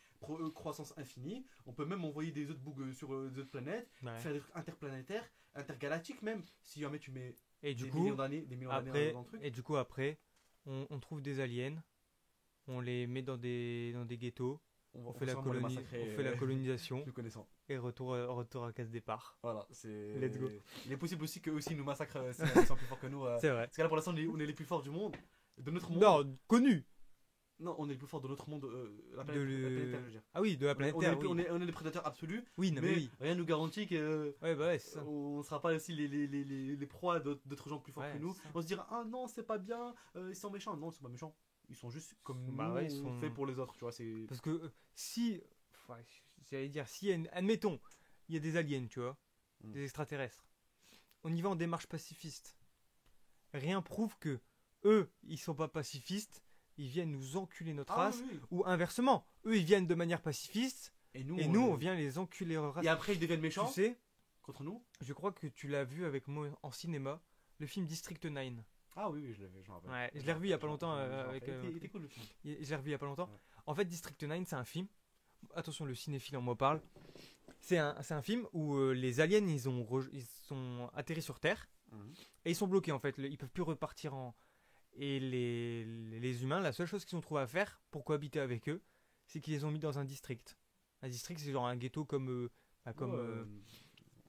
croissance infinie. On peut même envoyer des autres bougs sur des autres planètes, Ouais. faire des trucs interplanétaires, intergalactiques même. Si jamais tu mets Et du des coup, millions d'années après, dans le truc. et du coup, après, on trouve des aliens, on les met dans des ghettos, on fait la sûrement les massacrer, on fait la colonisation plus connaissant. et retour à case départ. Voilà, c'est. Let's go. Il est possible aussi qu'eux aussi nous massacrent s'ils sont plus forts que nous. C'est vrai. Parce que là, pour l'instant, on est les plus forts du monde. De notre monde. Non, connu. Non, on est les plus forts de notre monde. La De planète, le- la planète Terre, je veux dire. Ah oui, de la planète on, est, Terre. les- Oui, on est les prédateurs absolus. oui, non, mais Mais oui. rien ne nous garantit que Ouais, bah ouais, c'est ça. on ne sera pas aussi les proies d'autres gens plus forts Ouais, que nous. c'est ça. On se dira ah non c'est pas bien, ils sont méchants. Non ils sont pas méchants. Ils sont juste comme Bah nous ouais, ils on sont- fait pour les autres. Tu vois c'est. Parce que si, ouais, j'allais dire, si, admettons, il y a des aliens, tu vois, Mm. des extraterrestres, on y va en démarche pacifiste. Rien prouve que eux, ils sont pas pacifistes, ils viennent nous enculer notre Ah race, oui, oui. ou inversement, eux, ils viennent de manière pacifiste, Et nous, Et nous, on vient les enculer au Et après, ils deviennent Tu méchants sais, contre nous. je crois que tu l'as vu avec moi en cinéma, le film District 9. Ah oui, oui, je l'avais, je m'en rappelle. Ouais, je l'ai revu il y a pas longtemps Je m'en avec. rappelle. Il était cool le film. Je l'ai revu il y a pas longtemps. Ouais. En fait, District 9, c'est un film. Attention, le cinéphile en moi parle. C'est un film où les aliens, ils sont atterris sur Terre Mhm. et ils sont bloqués en fait. Ils peuvent plus repartir en. Et les humains, la seule chose qu'ils ont trouvé à faire pour cohabiter avec eux, c'est qu'ils les ont mis dans un district. Un district, c'est genre un ghetto Ouais, on le met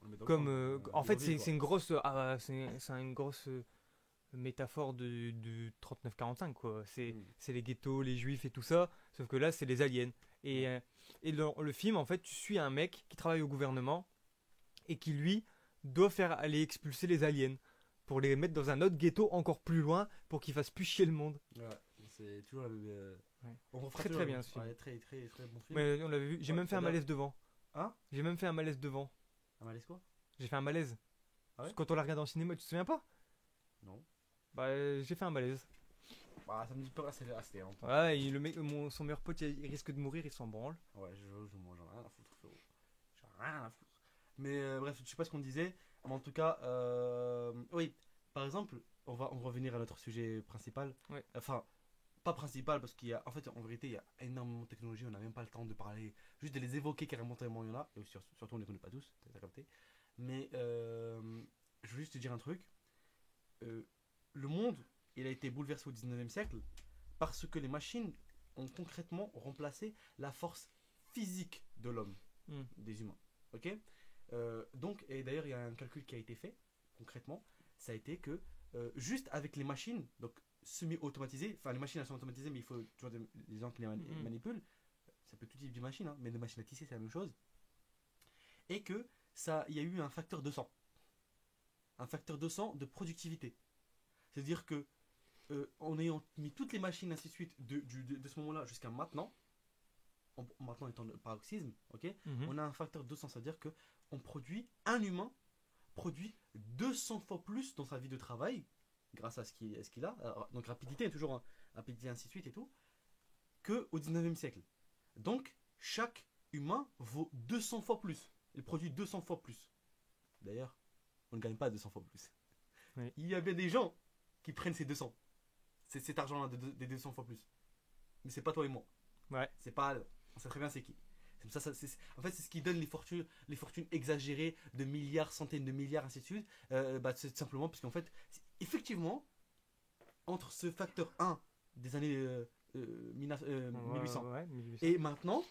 dans le comme coin, en fait, bidonville, c'est une grosse. C'est une grosse métaphore de 39-45 quoi. quoi. C'est les ghettos, les juifs et tout ça. Sauf que là, c'est les aliens. Et le film, en fait, tu suis un mec qui travaille au gouvernement et qui, lui, doit faire aller expulser les aliens pour les mettre dans un autre ghetto encore plus loin pour qu'ils fassent plus chier le monde. Ouais, c'est toujours la même. Ouais. On refera Très, toujours très la bien, même- ce film. ouais, très, très, très bon film. Mais on l'avait vu. J'ai Ouais, même fait un c'est bien. malaise devant. Hein J'ai même fait un malaise devant. Un malaise quoi J'ai fait un malaise. Ah ouais Quand on l'a regardé en cinéma, tu te souviens pas? Non. Bah, j'ai fait un malaise. Bah, ça me dit pas assez longtemps. Ouais, son meilleur pote, il risque de mourir, il s'en branle. Ouais, je mange rien à foutre, frérot. J'en ai rien à foutre. Mais bref, je sais pas ce qu'on disait. Mais en tout cas, oui, par exemple, on va revenir à notre sujet principal. Ouais. Enfin, pas principal parce qu'il y a, en fait, en vérité, il y a énormément de technologies. On n'a même pas le temps de parler, juste de les évoquer carrément tellement il y en a. Et surtout, on les connaît pas tous, t'as capté. Mais je veux juste te dire un truc. Le monde, il a été bouleversé au 19e siècle parce que les machines ont concrètement remplacé la force physique de l'homme, Hmm. des humains. Ok. Donc, et d'ailleurs, il y a un calcul qui a été fait concrètement. Ça a été que juste avec les machines, donc semi-automatisées, enfin les machines elles sont automatisées, mais il faut toujours des gens qui les Mhm. manipulent. Ça peut être tout type de machine, hein, mais de machines à tisser, c'est la même chose. Et que ça, il y a eu un facteur 200. Un facteur 200 de productivité. C'est-à-dire que en ayant mis toutes les machines ainsi de suite de ce moment-là jusqu'à maintenant, maintenant étant le paroxysme, ok, Mhm. on a un facteur 200, c'est-à-dire que un humain produit 200 fois plus dans sa vie de travail, grâce à ce qu'il a, alors, donc rapidité, toujours hein, rapidité ainsi de suite et tout, que au 19e siècle. Donc chaque humain vaut 200 fois plus, il produit 200 fois plus. D'ailleurs, on ne gagne pas 200 fois plus. Oui. Il y a bien des gens qui prennent ces 200. C'est cet argent-là des 200 fois plus. Mais c'est pas toi et moi. Ouais. C'est pas. On sait très bien c'est qui. C'est ça, en fait, c'est ce qui donne les fortunes exagérées de milliards, centaines de milliards, ainsi de suite. C'est simplement parce qu'en fait, effectivement, entre ce facteur 1 des années 1800 Ouais, 1800. et maintenant,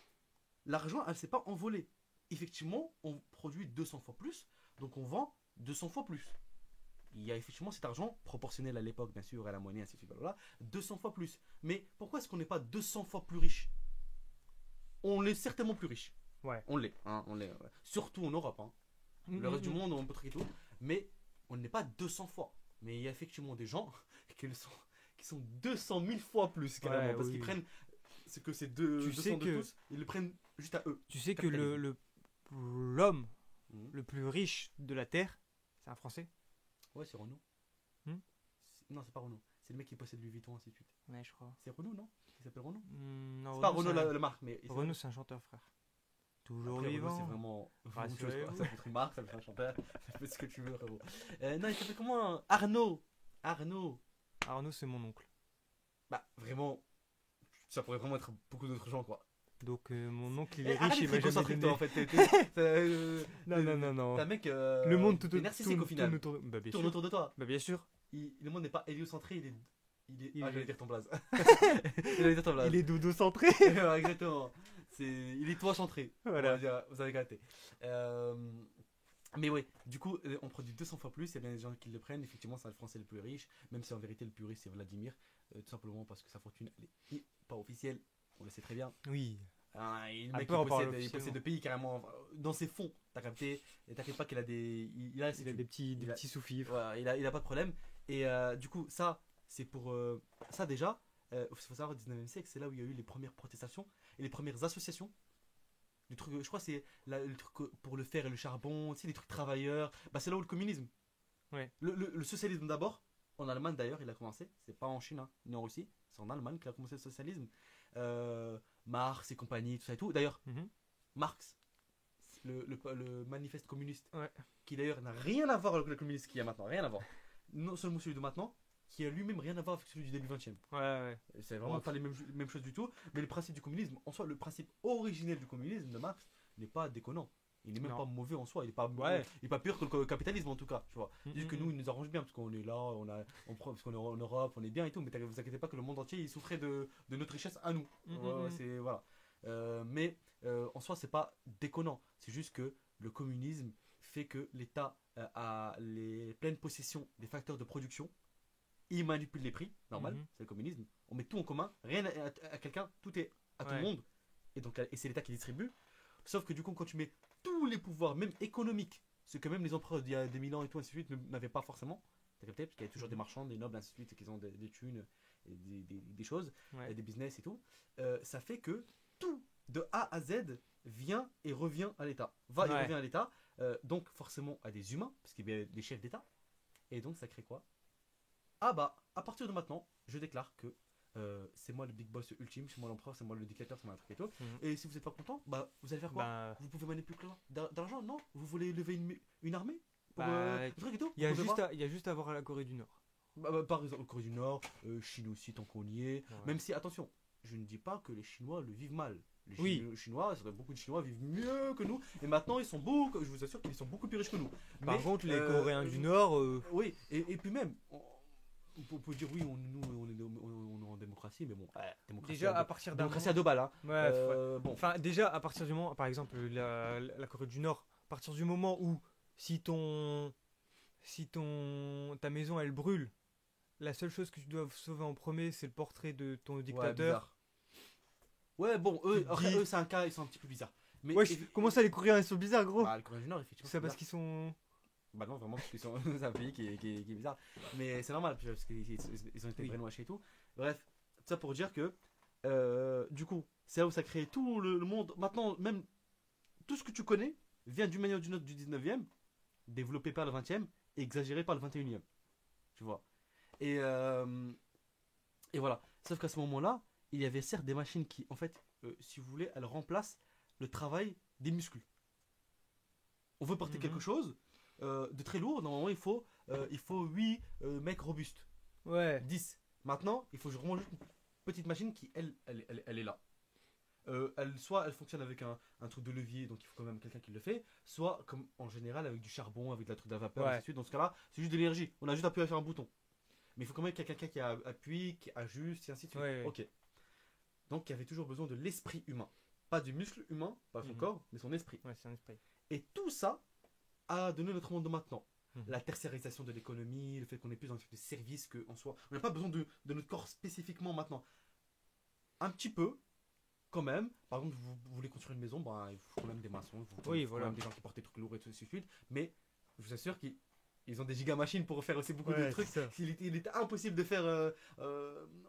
l'argent, elle s'est pas envolée. Effectivement, on produit 200 fois plus, donc on vend 200 fois plus. Il y a effectivement cet argent, proportionnel à l'époque, bien sûr, à la monnaie, ainsi de suite, blablabla, 200 fois plus. Mais pourquoi est-ce qu'on n'est pas 200 fois plus riche? On l'est certainement plus riche. Ouais. On l'est. Hein, on l'est ouais. Surtout en Europe. Hein. Le reste du monde, on peut et tout. Mais on n'est pas 200 fois. Mais il y a effectivement des gens qui sont 200 000 fois plus, carrément. Ouais, parce oui, qu'ils oui. prennent ce que c'est 200 sais de que- tous, ils le prennent juste à eux. Tu sais que Capitalisme. l'homme Mhm. le plus riche de la Terre, c'est un Français. Ouais, c'est Renault. Hmm Non, c'est pas Renault. C'est le mec qui possède Louis Vuitton, ainsi de suite. Ouais, je crois. C'est Renault, non? Il s'appelle Renault? Non, C'est pas Renault c'est la marque, mais. Renault, c'est un chanteur, frère. Toujours Après, Renault, vivant. c'est vraiment autre chose, quoi. Rassurez-vous. Ça peut être une marque, ça peut être un chanteur, ça peut être ce que tu veux, frérot. Non, il s'appelle comment? Arnaud. Arnaud. Arnaud, c'est mon oncle. Bah, vraiment, ça pourrait vraiment être beaucoup d'autres gens, quoi. Donc, mon oncle, il Eh, est arrête riche, il d'être m'a jamais égocentrique, donné. toi, en fait. Non. T'as un mec. Le monde tout est narcissique au final. tourne autour de... Bah, bien Tourne sûr. autour de toi. Bah, bien sûr. Le monde n'est pas héliocentré, Il Ah, est- j'allais dire ton blaze. J'allais dire ton blaze. Il est dodo-centré. Ouais, exactement. Il est toi centré. Voilà. Vous avez gâté. Mais ouais, du coup, on produit 200 fois plus. Il y a bien des gens qui le prennent. Effectivement, c'est le français le plus riche. Même si en vérité, le plus riche, c'est Vladimir. Tout simplement parce que sa fortune, elle est pas officielle. On le sait très bien. Oui. Le Un mec, peu il en parle possède officiellement. le pays carrément dans ses fonds. T'as capté. Et t'inquiète pas qu'il a des. Il a, Il a des petits il a- sous-fifres. voilà, il a pas de problème. Et du coup, ça, c'est pour. Ça déjà, il faut savoir, au 19e siècle, c'est là où il y a eu les premières protestations et les premières associations. Les trucs, je crois que c'est le truc pour le fer et le charbon, tu sais, les trucs travailleurs. Bah, c'est là où le communisme. Ouais. Le socialisme d'abord, en Allemagne d'ailleurs, il a commencé. C'est pas en Chine, hein, ni en Russie. C'est en Allemagne qu'il a commencé le socialisme. Marx et compagnie, tout ça et tout. D'ailleurs, Mhm. Marx, le manifeste communiste, Ouais. qui d'ailleurs n'a rien à voir avec le communisme qu'il y a maintenant, rien à voir. Non seulement celui de maintenant, qui a lui-même rien à voir avec celui du début 20e. Ouais. C'est vraiment Ouais. pas les mêmes choses du tout. Mais le principe du communisme, en soi, le principe originel du communisme de Marx n'est pas déconnant. Il n'est même Non. pas mauvais en soi. Il n'est pas, Ouais. il est pas pire que le capitalisme en tout cas. Tu vois. Mm, Juste que mm, nous, mm. il nous arrange bien parce qu'on est là, parce qu'on est en Europe, on est bien et tout. Mais vous inquiétez pas que le monde entier il souffrait de notre richesse à nous. Mm, Ouais, mm. c'est voilà. Mais en soi, c'est pas déconnant. C'est juste que le communisme fait que l'État a les pleines possessions des facteurs de production. Il manipule les prix, normal, Mhm. c'est le communisme. On met tout en commun, rien à quelqu'un, tout est à tout le Ouais. monde. Et c'est l'État qui distribue. Sauf que du coup, quand tu mets tous les pouvoirs, même économiques, ce que même les empereurs d'il y a des 1000 ans et tout, ainsi de suite, n'avaient pas forcément, t'as capté? Parce qu'il y a toujours des marchands, des nobles, ainsi de suite, qui ont des thunes, et des choses, Ouais. et des business et tout. Ça fait que tout, de A à Z, vient et revient à l'État. Va et Ouais. revient à l'État. Donc forcément à des humains, parce qu'il y a des chefs d'État. Et donc ça crée quoi? Ah bah, à partir de maintenant, je déclare que c'est moi le big boss ultime, c'est moi l'empereur, c'est moi le dictateur, c'est moi un truc et tout. Mhm. Et si vous n'êtes pas content, bah vous allez faire quoi? Bah, Vous pouvez manipuler d'argent, non? Vous voulez lever une armée pour Bah, un truc et tout? il y a Vous pouvez juste pas. il y a juste à voir à la Corée du Nord. Par exemple, Corée du Nord, Chine aussi, tant qu'on y est. Ouais. Même si, attention, je ne dis pas que les Chinois le vivent mal. Les Oui. Chinois, beaucoup de Chinois vivent mieux que nous. Et maintenant, ils sont beaucoup, je vous assure qu'ils sont beaucoup plus riches que nous. Par Mais, contre, les euh, Coréens du Nord, Oui, et puis même, on peut dire oui, nous on est en démocratie, mais bon, démocratie, déjà à partir d'un démocratie à deux balles. Hein. moment, ouais, Bon, enfin déjà à partir du moment, par exemple la Corée du Nord, à partir du moment où si ta maison elle brûle, la seule chose que tu dois sauver en premier c'est le portrait de ton ouais, dictateur. bizarre. Ouais, bon, Tu te dis- eux c'est un cas, ils sont un petit peu bizarres. Mais Wesh, comment ça les Coréens ils sont bizarres gros? bah, le Corée du Nord, effectivement. C'est c'est parce bizarre. qu'ils sont. Bah non, vraiment, parce qu'ils sont c'est un pays qui est bizarre. Mais c'est normal, parce qu'ils ont été Oui. brainwashés et tout. Bref, ça pour dire que, du coup, c'est là où ça crée tout le monde. Maintenant, même tout ce que tu connais vient d'une manière ou d'une autre du 19e, développé par le 20e, et exagéré par le 21e. Tu vois. Et, et voilà. Sauf qu'à ce moment-là, il y avait certes des machines qui, en fait, si vous voulez, elles remplacent le travail des muscles. On veut porter Mhm. quelque chose de très lourd, normalement il faut 8 mecs robustes, Ouais. 10. Maintenant, il faut vraiment juste une petite machine qui, elle est là. Soit elle fonctionne avec un truc de levier, donc il faut quand même quelqu'un qui le fait, soit comme en général avec du charbon, avec de la truc de la vapeur, Ouais. ainsi de suite. Dans ce cas-là, c'est juste de l'énergie. On a juste appuyé à faire un bouton. Mais il faut quand même qu'il y ait quelqu'un qui appuie, qui ajuste, et ainsi de suite. Ouais. Ok. Donc il y avait toujours besoin de l'esprit humain. Pas du muscle humain, pas son Mhm. corps, mais son esprit. Ouais, c'est un esprit. Et tout ça a donné notre monde de maintenant. Mhm. La tertiarisation de l'économie, le fait qu'on est plus dans des services qu'en soi. On n'a pas besoin de notre corps spécifiquement maintenant. Un petit peu, quand même. Par exemple, vous voulez construire une maison, bah, il faut quand même des maçons, il faut Oui, quand voilà. même des gens qui portent des trucs lourds et tout de suite. Mais je vous assure qu'ils ont des gigamachines pour faire aussi beaucoup Ouais, de trucs. c'est ça. Il est impossible de faire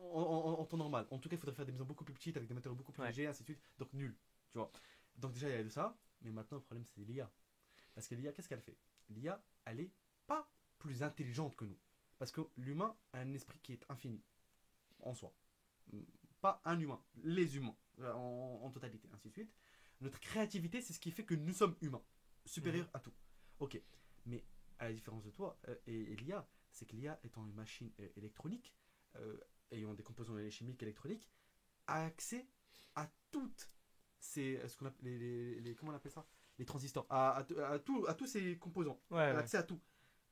en temps normal. En tout cas, il faudrait faire des maisons beaucoup plus petites avec des matériaux beaucoup plus Ouais. légers, ainsi de suite. Donc nul, tu vois. Donc déjà, il y a de ça. Mais maintenant, le problème, c'est l'IA. Parce que l'IA, qu'est-ce qu'elle fait? L'IA, elle est pas plus intelligente que nous. Parce que l'humain a un esprit qui est infini en soi. Pas un humain, les humains en totalité, ainsi de suite. Notre créativité, c'est ce qui fait que nous sommes humains, supérieurs à tout. Ok, mais à la différence de toi et l'IA, c'est que l'IA étant une machine électronique, ayant des composants chimiques électroniques, a accès à toutes ce qu'on appelle comment on appelle ça, les transistors, à tous ces composants. Ouais, Elle a ouais. accès à tout.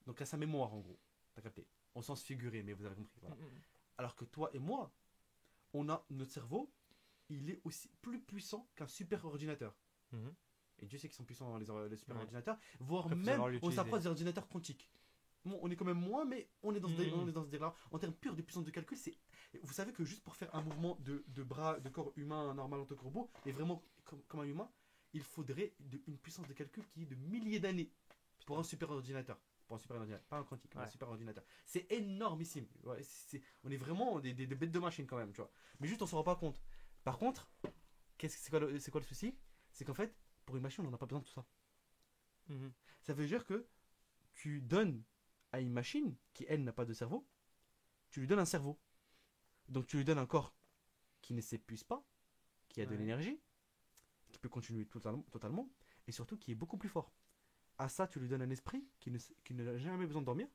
Donc à sa mémoire en gros. T'as capté. Au sens figuré, mais vous avez compris. Voilà. Mhm. Alors que toi et moi, on a notre cerveau, il est aussi plus puissant qu'un super ordinateur. Mhm. Et Dieu sait qu'ils sont puissants les super Ouais. ordinateurs, voire Après, faut même savoir on l'utiliser. s'approche des ordinateurs quantiques. Bon, on est quand même moins, mais on est dans ce Mhm. on est dans ce délire-là. En termes purs de puissance de calcul, c'est. Vous savez que juste pour faire un mouvement de bras, de corps humain normal en tant que robot, et vraiment comme un humain, il faudrait une puissance de calcul qui est de milliers d'années pour un super ordinateur. Pour un super ordinateur, pas un quantique, mais un Ouais. super ordinateur. C'est énormissime. Ouais, on est vraiment des bêtes de machine quand même, tu vois. Mais juste on s'en rend pas compte. Par contre, c'est quoi le souci? C'est qu'en fait, pour une machine, on n'a pas besoin de tout ça. Mhm. Ça veut dire que tu donnes à une machine qui, elle, n'a pas de cerveau, tu lui donnes un cerveau. Donc tu lui donnes un corps qui ne s'épuise pas, qui a de Ouais. l'énergie, qui peut continuer totalement, et surtout qui est beaucoup plus fort. À ça, tu lui donnes un esprit qui n'a jamais besoin de dormir,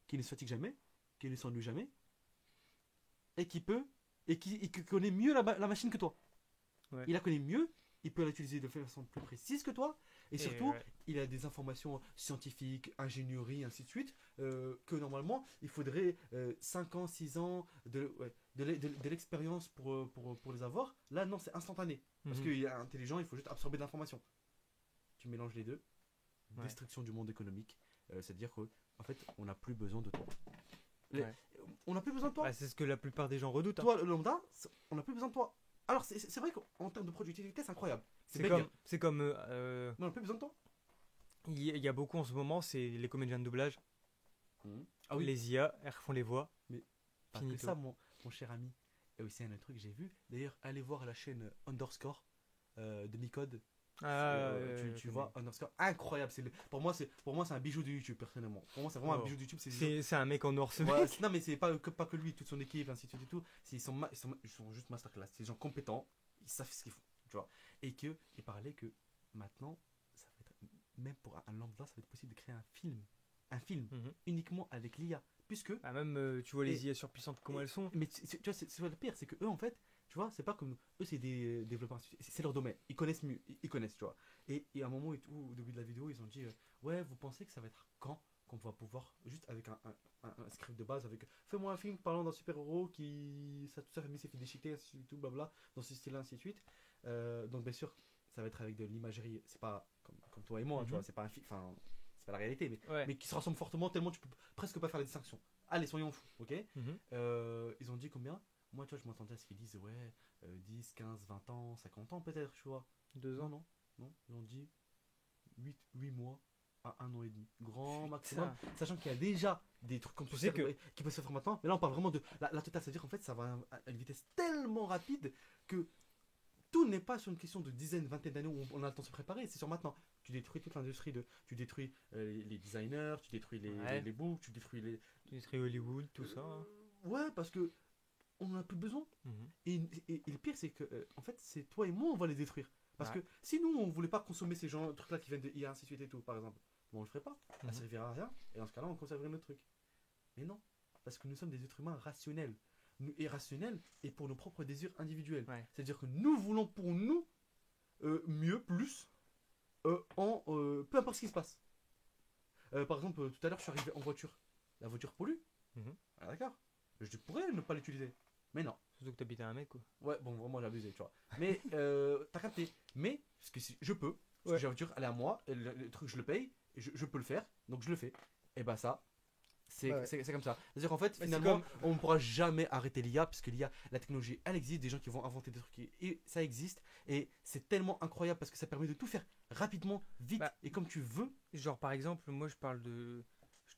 qui ne se fatigue jamais, qui ne s'ennuie jamais, et qui connaît mieux la machine que toi. Ouais. Il la connaît mieux, il peut l'utiliser de façon plus précise que toi, et surtout, ouais. il a des informations scientifiques, ingénierie, ainsi de suite, que normalement, il faudrait 5 ans, 6 ans de l'expérience pour les avoir. Là, non, c'est instantané. Parce Mhm. qu'il est intelligent, il faut juste absorber de l'information. Tu mélanges les deux, Ouais. destruction du monde économique, c'est-à-dire qu'en fait, on n'a plus besoin de toi. Ouais. On n'a plus besoin de toi. Bah, c'est ce que la plupart des gens redoutent. Hein. Toi, le lambda, on n'a plus besoin de toi. Alors, c'est vrai qu'en termes de productivité, c'est incroyable. C'est méga. comme Mais on n'a plus besoin de toi. il y a beaucoup en ce moment, c'est les comédiens de doublage, Ah oui, les IA, elles refont les voix. pas que finito. ça, mon cher ami. Et aussi, un autre truc que j'ai vu. D'ailleurs, allez voir la chaîne Underscore de Micode. Tu vois, Underscore, incroyable. Pour moi, c'est un bijou de YouTube, personnellement. Pour moi, c'est vraiment un Oh. bijou de YouTube. C'est un mec en or ce Ouais, mec. non, mais c'est pas que lui, toute son équipe, ainsi de suite et tout. Ils sont juste masterclass. C'est des gens compétents, ils savent ce qu'ils font, tu vois. Et il parlait que maintenant, ça va être, même pour un lambda, ça va être possible de créer un film Mhm. uniquement avec l'IA. Puisque, Ah, même, tu vois les Et- IA surpuissantes, comment elles sont. mais tu vois, c'est le pire, c'est que eux, en fait, tu vois, c'est pas comme nous. Eux, c'est des développeurs, c'est leur domaine. Ils connaissent mieux, ils connaissent, tu vois. Et à un moment et tout, au début de la vidéo, ils ont dit ouais, vous pensez que ça va être quand qu'on va pouvoir, juste avec un script de base, avec fais-moi un film parlant d'un super-héros qui. Ça, tout ça, mais c'est fait déchiqueter, ainsi de suite, tout, blabla, dans ce style-là, ainsi de suite. Donc, bien sûr, ça va être avec de l'imagerie. C'est pas comme toi et moi, tu Mhm. vois, c'est pas un film. Enfin, c'est pas la réalité, Ouais. mais qui se ressemble fortement tellement tu peux presque pas faire la distinction. Allez, soyons fous, ok. Mhm. Ils ont dit combien. Moi, tu vois, je m'attendais à ce qu'ils disent ouais, 10, 15, 20 ans, 50 ans peut-être, tu vois. 2 ans. Non, ils ont dit 8 mois à 1 an et demi. Grand Putain. maximum. Sachant qu'il y a déjà des trucs comme Tu ça sais que- qui peuvent se faire maintenant. Mais là, on parle vraiment de la totale. C'est-à-dire qu'en fait, ça va à une vitesse tellement rapide que tout n'est pas sur une question de dizaines, vingtaine d'années où on a le temps de se préparer. C'est sur maintenant. Tu détruis toute l'industrie tu détruis les designers, tu détruis Ouais. les books, tu détruis les. Tu serais Hollywood, tout ça. Hein. Ouais, parce que on n'en a plus besoin. Mhm. Et le pire, c'est que, en fait, c'est toi et moi, on va les détruire. Parce Ouais. que si nous, on voulait pas consommer ces gens, trucs-là qui viennent de IA, ainsi de suite et tout, par exemple, bon, on le ferait pas. Ça Mhm. servirait à rien. Et dans ce cas-là, on conserverait notre truc. Mais non. Parce que nous sommes des êtres humains rationnels. Et rationnels et pour nos propres désirs individuels. Ouais. C'est-à-dire que nous voulons pour nous mieux, plus, peu importe ce qui se passe. Par exemple, tout à l'heure, je suis arrivé en voiture. La voiture pollue. Mhm. Ah, d'accord. Je pourrais ne pas l'utiliser. Mais non. Surtout que t'habites à un mec, quoi. Ouais, bon, vraiment, j'ai abusé, tu vois. Mais, t'as capté. Mais, parce que je peux. Parce Ouais. que j'ai la voiture, elle est à moi. Et le truc, je le paye. Et je peux le faire. Donc, je le fais. Et bah, ça, c'est Ouais. c'est comme ça. C'est-à-dire qu'en fait, c'est finalement, on ne pourra jamais arrêter l'IA. Puisque l'IA, la technologie, elle existe. Des gens qui vont inventer des trucs. Et ça existe. Et c'est tellement incroyable parce que ça permet de tout faire rapidement, vite Bah. et comme tu veux. Genre, par exemple, moi, je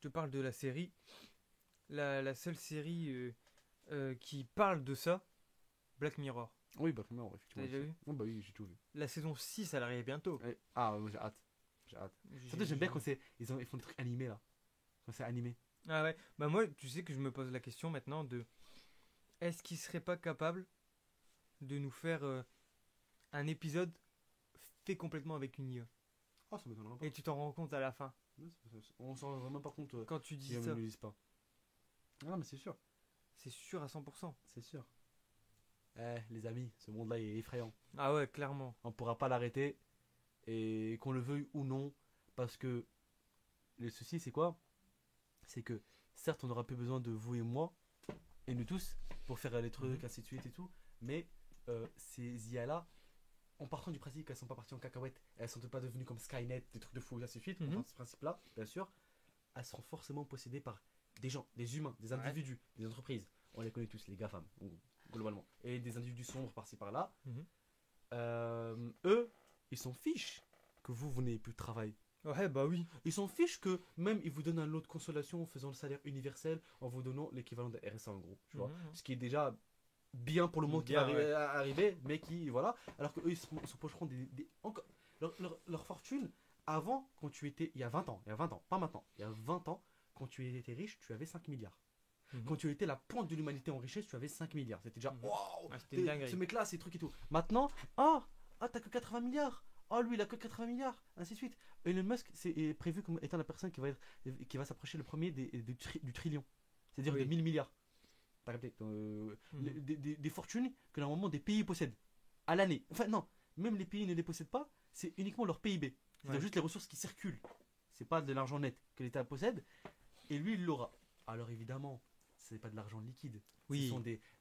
te parle de la série. La seule série qui parle de ça, Black Mirror. Oui, bah, effectivement. T'as déjà vu? Oh, bah oui, j'ai tout vu. La saison 6, elle arrive bientôt. Ah, j'ai hâte. J'ai hâte. Surtout, j'aime bien quand ils font des trucs animés là. Quand c'est animé. Ah ouais, bah moi, tu sais que je me pose la question maintenant de est-ce qu'ils seraient pas capables de nous faire un épisode fait complètement avec une IA? Ah, ça m'étonnerait pas. Et tu t'en rends compte à la fin On s'en rend même pas compte. quand tu Si dis ils ça. ne le disent pas. Ah, mais c'est sûr. C'est sûr à 100%. C'est sûr. Les amis, ce monde-là est effrayant. Ah ouais, clairement. On pourra pas l'arrêter. Et qu'on le veuille ou non. Parce que le souci, c'est quoi? C'est que certes, on n'aura plus besoin de vous et moi. Et nous tous. Pour faire les trucs, ainsi de suite et tout. Mais ces IA-là. En partant du principe qu'elles sont pas parties en cacahuète. Elles sont pas devenues comme Skynet, des trucs de fou, et ainsi de suite. En partant de ce principe-là, bien sûr. Elles seront forcément possédées par des gens, des humains, des individus, des entreprises. On les connaît tous, les GAFAM, globalement. Et des individus sombres par-ci par-là. Mhm. Eux, ils s'en fichent que vous n'ayez plus de travail. Ouais, bah oui. Ils s'en fichent que même ils vous donnent un lot de consolation en faisant le salaire universel, en vous donnant l'équivalent de RSA en gros. Tu vois. Mhm. Ce qui est déjà bien pour le monde qui Bien, va ouais. arriver, mais qui, voilà. Alors qu'eux, ils se pocheront encore. Leur fortune, avant, quand tu étais. Il y a 20 ans, pas maintenant. Il y a 20 ans, quand tu étais riche, tu avais 5 milliards. Mhm. Quand tu étais la pointe de l'humanité en richesse, tu avais 5 milliards. C'était déjà Mhm. waouh, Ah, c'était une dinguerie. ce mec-là, ces trucs et tout. Maintenant, Ah, t'as que 80 milliards. Oh, lui, il a que 80 milliards. Ainsi de suite. Elon Musk est prévu comme étant la personne qui va s'approcher le premier du trillion. C'est-à-dire Oui. de 1000 milliards. T'as capté Mhm. des fortunes que normalement des pays possèdent à l'année. Enfin, non, même les pays ne les possèdent pas, c'est uniquement leur PIB. C'est-à-dire Ouais. juste les ressources qui circulent. C'est pas de l'argent net que l'État possède. Et lui, il l'aura. Alors évidemment, c'est pas de l'argent liquide. Oui.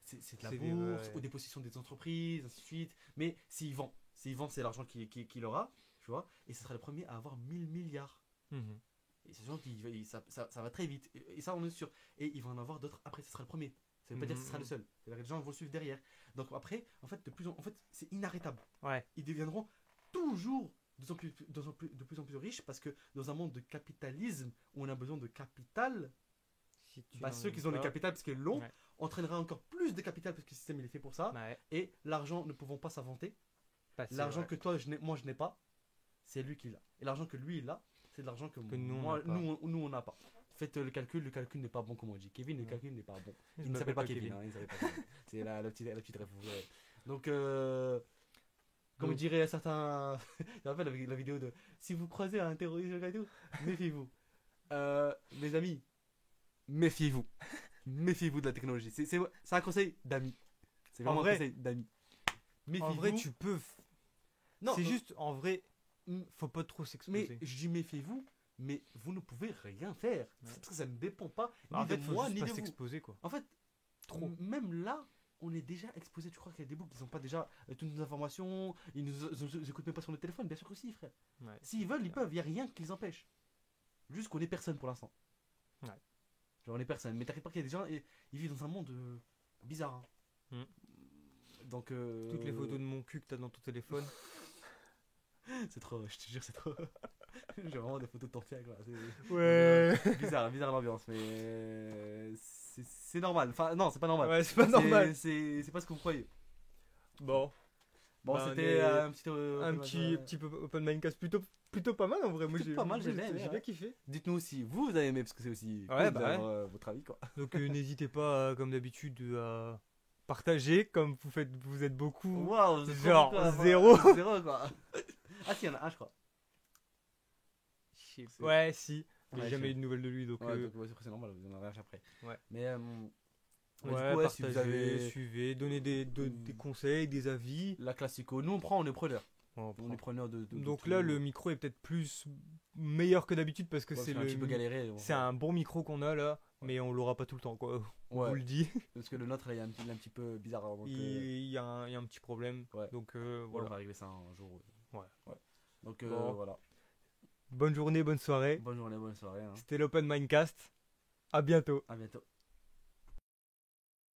C'est de la C'est bourse, ouais. ou des possessions des entreprises, ainsi de suite. Mais s'il vend, c'est l'argent qu'il aura, tu vois. Et ce sera le premier à avoir 1000 milliards. Mhm. Et c'est sûr que ça va très vite. Et ça, on est sûr. Et il va en avoir d'autres après, ce sera le premier. Ça veut pas dire que ce sera le Mhm. seul. C'est-à-dire que les gens vont le suivre derrière. Donc après, en fait, en fait, c'est inarrêtable. Ouais. Ils deviendront toujours de plus en plus riches parce que dans un monde de capitalisme où on a besoin de capital, Si tu bah, n'en ceux qui as ont le pas- capital parce qu'ils l'ont Ouais. entraînera encore plus de capital parce que le système il est fait pour ça. Ouais. Et l'argent ne pouvant pas s'inventer, Bah, c'est l'argent vrai. que moi je n'ai pas, c'est lui qui l'a. Et l'argent que lui il a, c'est de l'argent que nous, on moi, n'a pas. nous on n'a pas. Faites le calcul n'est pas bon comme on dit. Kevin, le Ouais. calcul n'est pas bon. Je Il ne m'appelle s'appelle pas pas Kevin, Kevin. hein, il s'appelle pas Kevin. C'est la petite ref. Donc, comme Donc, dirait certains. Je me rappelle la vidéo de si vous croisez un terroriste et tout, méfiez-vous. Mes amis, méfiez-vous. Méfiez-vous de la technologie. C'est un conseil d'amis. C'est En vraiment un vrai- conseil d'amis. en vrai, Méfiez-vous. tu peux. Non, C'est juste, en vrai, mm, faut pas trop mais s'exposer. je dis méfiez-vous, mais vous ne pouvez rien faire. Ouais. Parce que ça ne dépend pas Bah, ni en fait, de faut moi juste ni pas de vous. s'exposer, quoi. En fait, Trop. même là, on est déjà exposé. Tu crois qu'il y a des boucs qui n'ont pas déjà toutes nos informations. Ils nous écoutent même pas sur le téléphone. Bien sûr que si, frère. Ouais. S'ils veulent, ils peuvent. Il n'y a rien qui les empêche. Juste qu'on est personne pour l'instant. Ouais. Genre, on est personne. Mais t'inquiète pas qu'il y a des gens, ils vivent dans un monde bizarre. Hein. Donc. Toutes les photos de mon cul que t'as dans ton téléphone. C'est trop, je te jure, c'est trop. J'ai vraiment des photos de ton fiac. Là. Ouais. Bizarre l'ambiance, mais c'est normal. Enfin, non, c'est pas normal. Ouais, c'est pas normal. C'est pas ce que vous croyez. Bon. Bon, Bah, c'était un petit. un petit peu Open Mindcast plutôt pas mal en vrai. Moi, Plutôt pas mal, j'ai bien aimé, j'ai ouais. bien kiffé. Dites-nous si vous avez aimé, parce que c'est aussi. Ouais, cool bah d'avoir, votre avis, quoi. Donc, n'hésitez pas, comme d'habitude, à partager, comme vous êtes beaucoup. Waouh, c'est trop Genre, quoi, zéro. Zéro, quoi. Ah, si, il y en a un, je crois. C'est- Ouais, si. J'ai Ouais, jamais je- eu de nouvelles de lui, donc. Ouais, donc, ouais, c'est normal, vous en avez un après. Ouais. Mais. Ouais, du coup, ouais, si partagez, vous avez suivez, donnez des conseils, des avis. la classico, nous on est preneurs. On On est preneurs de Donc tout. là, le micro est peut-être plus meilleur que d'habitude parce que Ouais, c'est parce qu'on a un petit peu galéré. c'est un bon micro qu'on a là, mais on l'aura pas tout le temps, quoi. On Ouais. vous le dit. Parce que le nôtre, il est un petit peu bizarre. Donc, Il y a un petit problème. ouais. Donc voilà. voilà. On va régler ça un jour. Ouais. Donc Bon. voilà. Bonne journée, bonne soirée. Bonne journée, bonne soirée. Hein. C'était l'Open Mindcast. À bientôt. À bientôt.